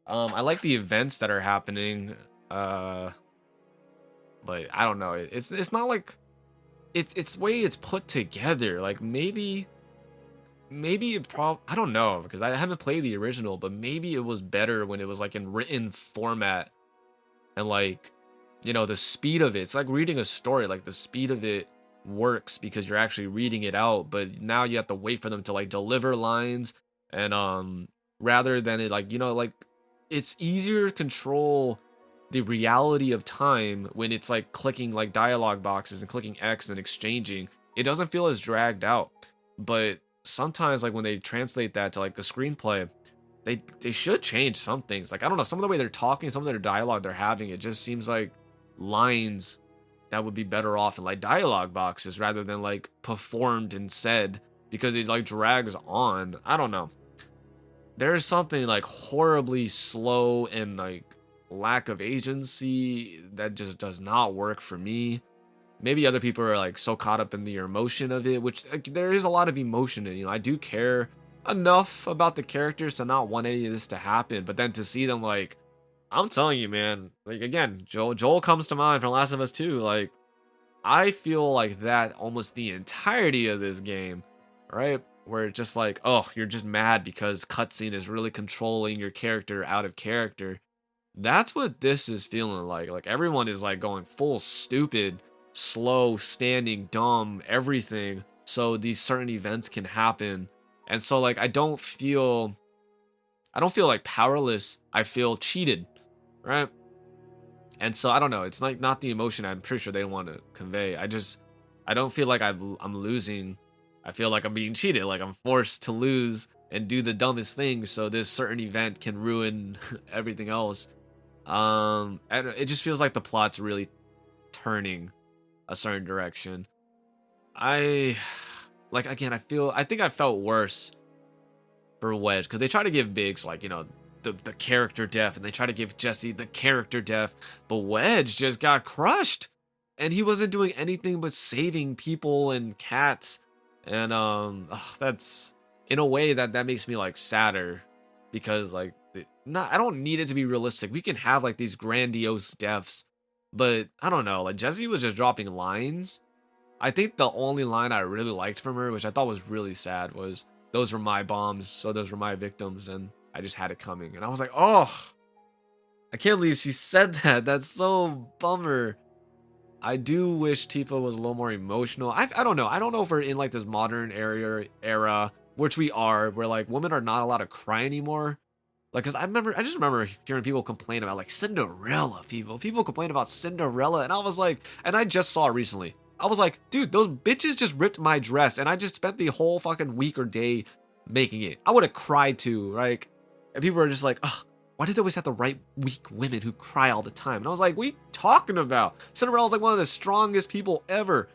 I like the events that are happening. But I don't know. It's not like it's way it's put together. Like maybe I don't know, because I haven't played the original, but maybe it was better when it was like in written format, and like, you know, the speed of it's like reading a story. Like the speed of it works because you're actually reading it out, but now you have to wait for them to like deliver lines, and rather than it, like, you know, like it's easier to control the reality of time when it's like clicking like dialogue boxes and clicking X and exchanging. It doesn't feel as dragged out. But sometimes, like when they translate that to like a screenplay, they should change some things. Like, I don't know, some of the way they're talking, some of their dialogue they're having, it just seems like lines that would be better off in like dialogue boxes rather than like performed and said, because it like drags on. I don't know. There's something like horribly slow and like lack of agency that just does not work for me. Maybe other people are like so caught up in the emotion of it, which, like, there is a lot of emotion in, you know, I do care enough about the characters to not want any of this to happen, but then to see them, like, I'm telling you, man, like, again, Joel comes to mind from Last of Us 2. Like, I feel like that almost the entirety of this game, right? Where it's just like, oh, you're just mad because cutscene is really controlling your character out of character. That's what this is feeling like. Like, everyone is like going full stupid, slow, standing, dumb, everything, so these certain events can happen. And so, like, I don't feel like powerless. I feel cheated, right? And so I don't know. It's like not the emotion I'm pretty sure they want to convey. I don't feel like I'm losing. I feel like I'm being cheated. Like I'm forced to lose and do the dumbest thing, so this certain event can ruin everything else. And it just feels like the plot's really turning a certain direction. I think I felt worse for Wedge, because they try to give Biggs, like, you know, the character death, and they try to give Jesse the character death, but Wedge just got crushed, and he wasn't doing anything but saving people and cats. And that's, in a way, that makes me like sadder, because like, I don't need it to be realistic. We can have like these grandiose deaths, but I don't know, like Jesse was just dropping lines. I think the only line I really liked from her, which I thought was really sad, was, "Those were my bombs, so those were my victims, and I just had it coming." And I was like, oh, I can't believe she said that. That's so bummer. I do wish Tifa was a little more emotional. I don't know. I don't know if we're in like this modern era, which we are, where like women are not allowed to cry anymore. Like, cause I just remember hearing people complain about like Cinderella. People complain about Cinderella, and I was like, and I just saw it recently. I was like, dude, those bitches just ripped my dress, and I just spent the whole fucking week or day making it. I would have cried too, right? And people were just like, ugh, why did they always have to write weak women who cry all the time? And I was like, what are you talking about? Cinderella's like one of the strongest people ever.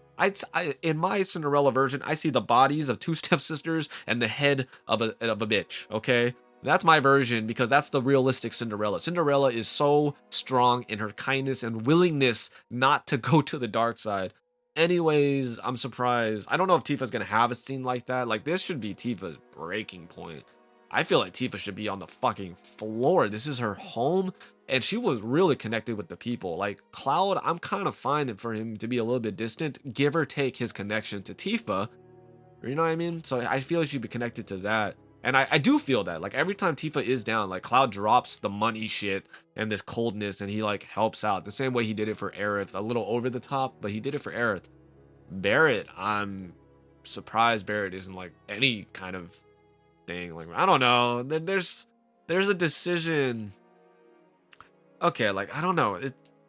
In my Cinderella version, I see the bodies of two stepsisters and the head of a bitch, okay? That's my version, because that's the realistic Cinderella. Cinderella is so strong in her kindness and willingness not to go to the dark side. Anyways, I'm surprised. I don't know if Tifa's gonna have a scene like that. Like, this should be Tifa's breaking point. I feel like Tifa should be on the fucking floor. This is her home, and she was really connected with the people. Like, Cloud, I'm kind of fine for him to be a little bit distant, give or take his connection to Tifa. You know what I mean? So I feel like she'd be connected to that. And I do feel that, like, every time Tifa is down, like, Cloud drops the money shit and this coldness, and he, like, helps out. The same way he did it for Aerith. A little over the top, but he did it for Aerith. Barrett, I'm surprised Barrett isn't, like, any kind of thing. Like, I don't know. There's a decision. Okay, like, I don't know.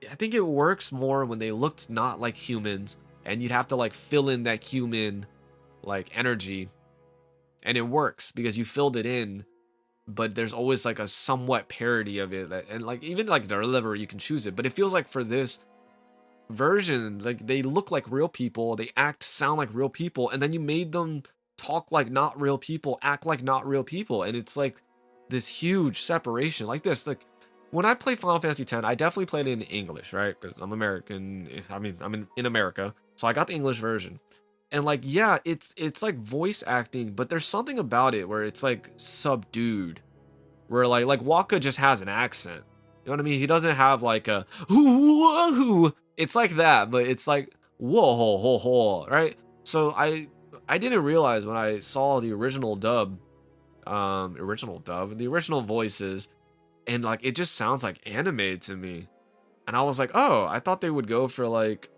I think it works more when they looked not like humans, and you'd have to, like, fill in that human like energy, and it works because you filled it in, but there's always like a somewhat parody of it, and like even like the delivery you can choose it, but it feels like for this version, like they look like real people, they sound like real people, and then you made them talk like not real people, act like not real people, and it's like this huge separation like this. Like when I play Final Fantasy X, I definitely played it in English, right? Because I'm American. I mean, I'm in America, so I got the English version. And like, yeah, it's like voice acting, but there's something about it where it's like subdued, where like Waka just has an accent. You know what I mean? He doesn't have like a whoa. It's like that, but it's like whoa ho ho ho, right? So I didn't realize when I saw the original dub, the original voices, and like it just sounds like anime to me. And I was like, oh, I thought they would go for like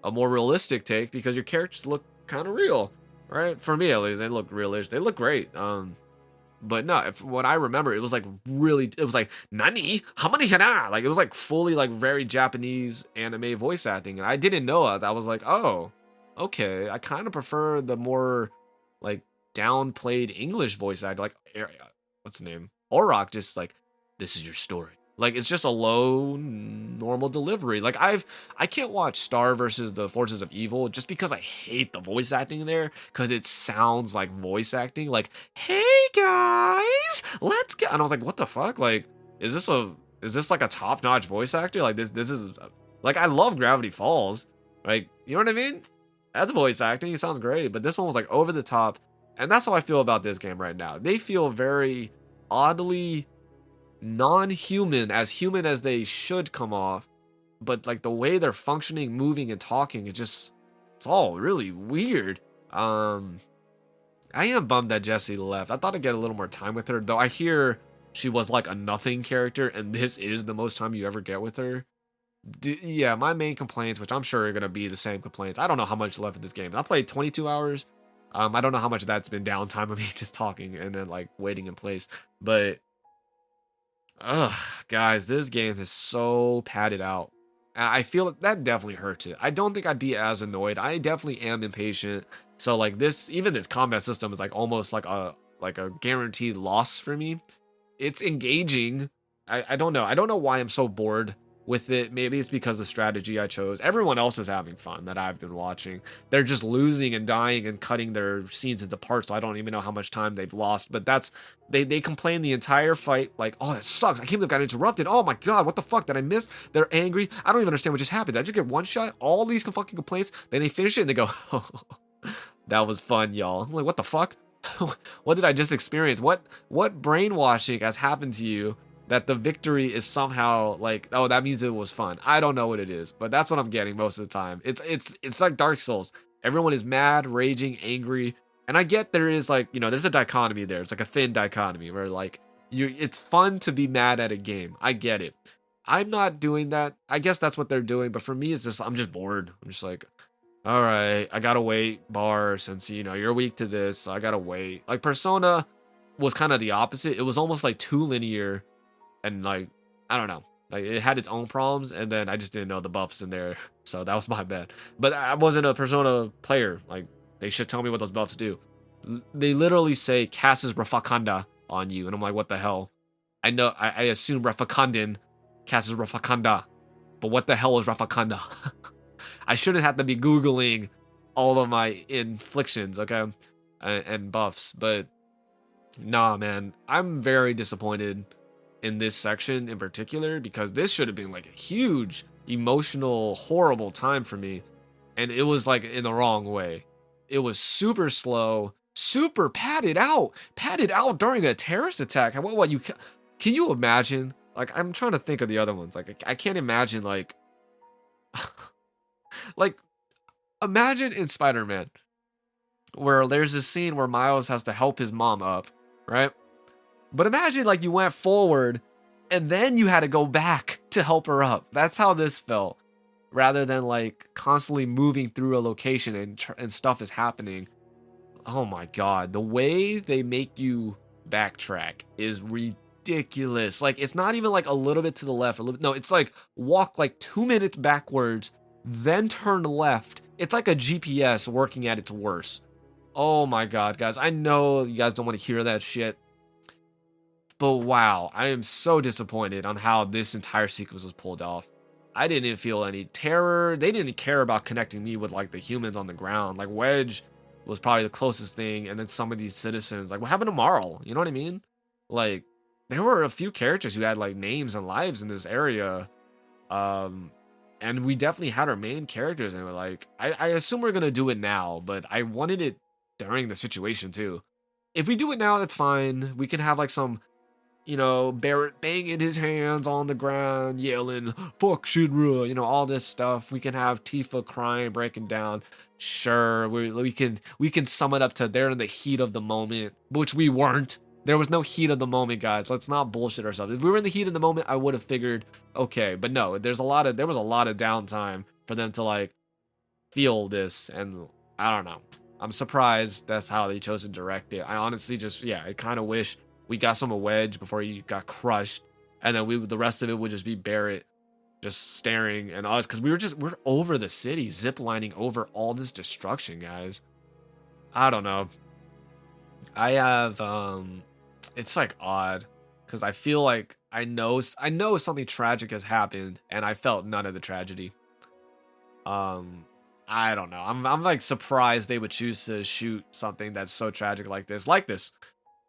a more realistic take because your characters look kind of real, right? For me at least, they look realistic. They look great. But no, if what I remember, it was like really, it was like nani hamani hana, like it was like fully like very Japanese anime voice acting, and I didn't know it. I was like, oh, okay, I kind of prefer the more like downplayed English voice acting, like what's the name, Orok, just like this is your story. Like it's just a low normal delivery. Like I can't watch Star versus the Forces of Evil just because I hate the voice acting there, because it sounds like voice acting. Like, hey guys, let's get, and I was like, what the fuck? Like, is this like a top-notch voice actor? Like this is like, I love Gravity Falls. Like, you know what I mean? That's voice acting. It sounds great, but this one was like over the top, and that's how I feel about this game right now. They feel very oddly non-human, as human as they should come off, but like the way they're functioning, moving, and talking, it's all really weird. I am bummed that Jessie left. I thought I'd get a little more time with her, though I hear she was like a nothing character, and this is the most time you ever get with her. Yeah, my main complaints, which I'm sure are gonna be the same complaints. I don't know how much left of this game. I played 22 hours. I don't know how much of that's been downtime of me just talking and then like waiting in place, but ugh, guys, this game is so padded out. And I feel that definitely hurts it. I don't think I'd be as annoyed. I definitely am impatient. So like this, even this combat system is like almost like a guaranteed loss for me. It's engaging. I don't know. I don't know why I'm so bored with it. Maybe it's because the strategy I chose. Everyone else is having fun that I've been watching. They're just losing and dying and cutting their scenes into parts, so I don't even know how much time they've lost. But that's, they complain the entire fight, like, oh, that sucks, I can't believe I got interrupted, oh my god, what the fuck did I miss? They're angry, I don't even understand what just happened, did I just get one shot? All these fucking complaints. Then they finish it and they go, oh, that was fun, y'all. I'm like, what the fuck? What did I just experience? What brainwashing has happened to you that the victory is somehow like, oh, that means it was fun? I don't know what it is, but that's what I'm getting most of the time. It's like Dark Souls. Everyone is mad, raging, angry, and I get there is like, you know, there's a dichotomy there. It's like a thin dichotomy where like it's fun to be mad at a game. I get it. I'm not doing that. I guess that's what they're doing, but for me, it's just, I'm just bored. I'm just like, all right, I gotta wait, bar, since, you know, you're weak to this, so I gotta wait. Like Persona was kind of the opposite. It was almost like too linear, and like, I don't know, like it had its own problems, and then I just didn't know the buffs in there, so that was my bad. But I wasn't a Persona player. Like, they should tell me what those buffs do. They literally say casts Refakanda on you, and I'm like, what the hell? I know, I assume Refakandin casts Refakanda, but what the hell is Refakanda? I shouldn't have to be Googling all of my inflictions, okay, and buffs, but nah, man, I'm very disappointed in this section in particular, because this should have been like a huge emotional, horrible time for me, and it was like in the wrong way. It was super slow, super padded out during a terrorist attack. What you can you imagine? Like, I'm trying to think of the other ones. Like, I can't imagine like like, imagine in Spider-Man where there's this scene where Miles has to help his mom up, right? But imagine like you went forward and then you had to go back to help her up. That's how this felt, rather than like constantly moving through a location and stuff is happening. Oh my god, the way they make you backtrack is ridiculous. Like, it's not even like a little bit to the left, no, it's like walk like 2 minutes backwards, then turn left. It's like a GPS working at its worst. Oh my god, guys. I know you guys don't want to hear that shit. But wow, I am so disappointed on how this entire sequence was pulled off. I didn't feel any terror. They didn't care about connecting me with like the humans on the ground. Like Wedge was probably the closest thing, and then some of these citizens. Like what happened to Marl? You know what I mean? Like there were a few characters who had like names and lives in this area. And we definitely had our main characters, and we're like, I assume we're gonna do it now, but I wanted it during the situation too. If we do it now, that's fine. We can have like some, Barrett banging his hands on the ground, yelling, fuck Shinra, all this stuff. We can have Tifa crying, breaking down. Sure, we can sum it up to they're in the heat of the moment, which we weren't. There was no heat of the moment, guys. Let's not bullshit ourselves. If we were in the heat of the moment, I would have figured, okay, but no, there was a lot of downtime for them to like feel this, and I don't know. I'm surprised that's how they chose to direct it. I honestly I kind of wish we got some of Wedge before he got crushed, and then the rest of it would just be Barrett just staring and us, because we're over the city, ziplining over all this destruction, guys. I don't know. I have it's like odd because I feel like I know something tragic has happened, and I felt none of the tragedy. I don't know. I'm like surprised they would choose to shoot something that's so tragic like this.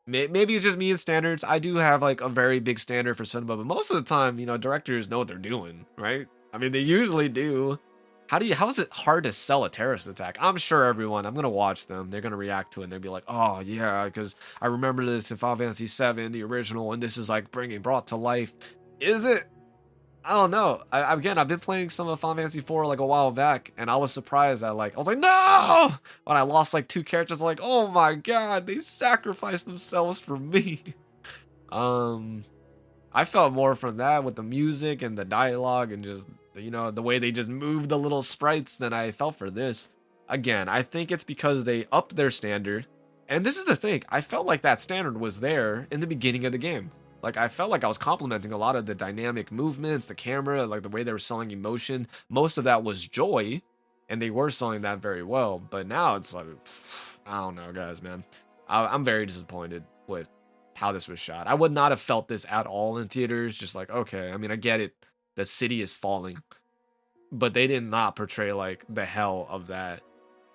Maybe it's just me and standards. I do have like a very big standard for cinema, but most of the time, directors know what they're doing, right? I mean, they usually do. How is it hard to sell a terrorist attack? I'm sure I'm gonna watch them. They're gonna react to it, and they'll be like, oh yeah, because I remember this in Final Fantasy VII, the original, and this is like brought to life. Is it? I don't know. I've been playing some of Final Fantasy IV like a while back, and I was surprised that I was like, no! When I lost like 2 characters, like, oh my god, they sacrificed themselves for me. I felt more from that with the music and the dialogue and just, the way they just moved the little sprites than I felt for this. Again, I think it's because they upped their standard. And this is the thing, I felt like that standard was there in the beginning of the game. Like, I felt like I was complimenting a lot of the dynamic movements, the camera, like the way they were selling emotion. Most of that was joy, and they were selling that very well. But now it's like, I don't know, guys, man. I'm very disappointed with how this was shot. I would not have felt this at all in theaters. Just like, okay, I mean, I get it. The city is falling, but they did not portray like the hell of that.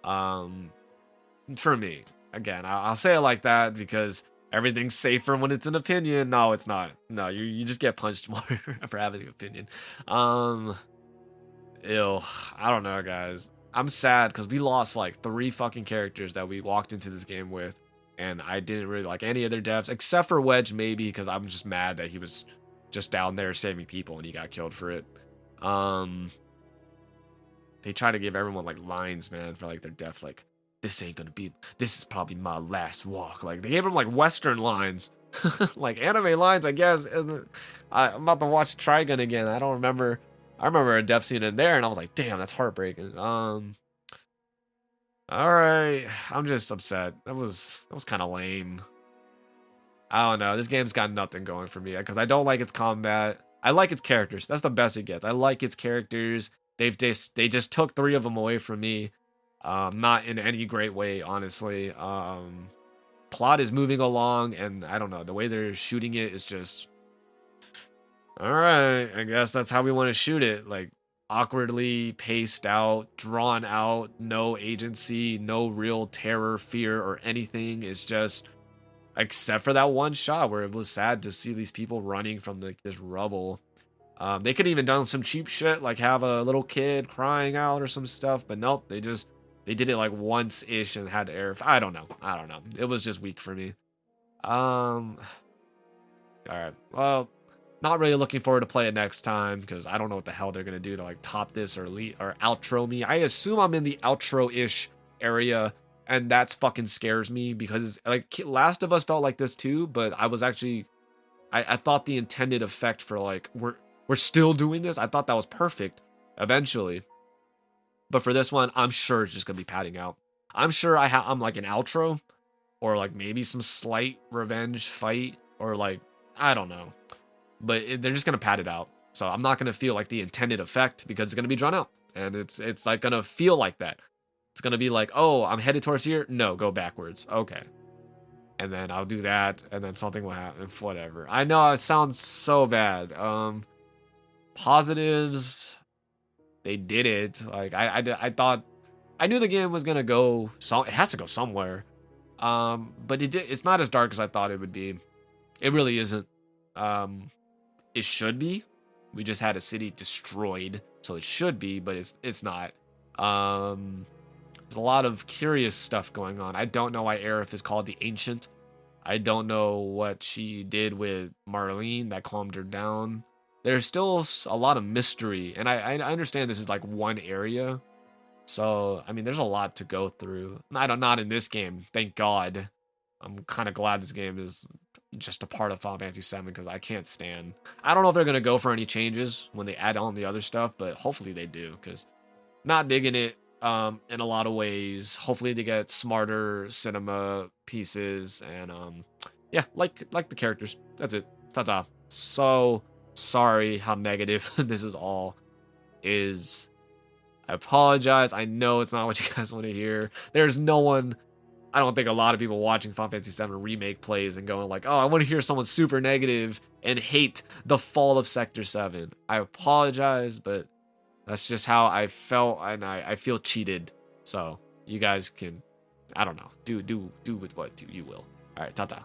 For me, again, I'll say it like that because everything's safer when it's an opinion. No, it's not. No, you just get punched more for having an opinion. I don't know, guys. I'm sad because we lost like 3 fucking characters that we walked into this game with, and I didn't really like any of their deaths except for Wedge, maybe because I'm just mad that he was just down there saving people and he got killed for it. They try to give everyone like lines, man, for like their deaths, like, this is probably my last walk. Like they gave him like Western lines, like anime lines, I guess. I'm about to watch Trigun again. I remember a death scene in there, and I was like, damn, that's heartbreaking. All right, I'm just upset. That was kind of lame. I don't know. This game's got nothing going for me because I don't like its combat. I like its characters. That's the best it gets. I like its characters. They just took 3 of them away from me. Not in any great way, honestly. Plot is moving along, and I don't know. The way they're shooting it is just, all right, I guess that's how we want to shoot it. Like awkwardly paced out, drawn out, no agency, no real terror, fear, or anything. It's just, except for that one shot where it was sad to see these people running from this rubble. They could even done some cheap shit, like have a little kid crying out or some stuff, but nope, they did it like once-ish and had air. I don't know. It was just weak for me. All right. Well, not really looking forward to play it next time because I don't know what the hell they're gonna do to like top this or outro me. I assume I'm in the outro-ish area, and that's fucking scares me because like Last of Us felt like this too, but I was actually, I thought the intended effect for like we're still doing this. I thought that was perfect eventually. But for this one, I'm sure it's just going to be padding out. I'm sure I'm like an outro or like maybe some slight revenge fight or like, I don't know. But they're just going to pad it out. So I'm not going to feel like the intended effect because it's going to be drawn out. And it's like going to feel like that. It's gonna be like, oh, I'm headed towards here. No, go backwards. Okay. And then I'll do that, and then something will happen. Whatever. I know it sounds so bad. Positives, they did it. Like I thought, I knew the game was gonna go. It has to go somewhere. But it's not as dark as I thought it would be. It really isn't. It should be. We just had a city destroyed, so it should be, but it's not. There's a lot of curious stuff going on. I don't know why Aerith is called the Ancient. I don't know what she did with Marlene that calmed her down. There's still a lot of mystery, and I understand this is like one area. So, I mean, there's a lot to go through. Not in this game, thank God. I'm kind of glad this game is just a part of Final Fantasy VII because I can't stand. I don't know if they're going to go for any changes when they add on the other stuff, but hopefully they do because not digging it in a lot of ways. Hopefully they get smarter cinema pieces and yeah, like the characters. That's it. Ta-ta. So sorry how negative this is all is. I apologize. I know it's not what you guys want to hear. There's no one, I don't think a lot of people watching Final Fantasy VII Remake plays and going like, oh, I want to hear someone super negative and hate the fall of Sector 7. I apologize, but that's just how I felt, and I feel cheated. So you guys can, I don't know, do with what you will. All right, ta-ta.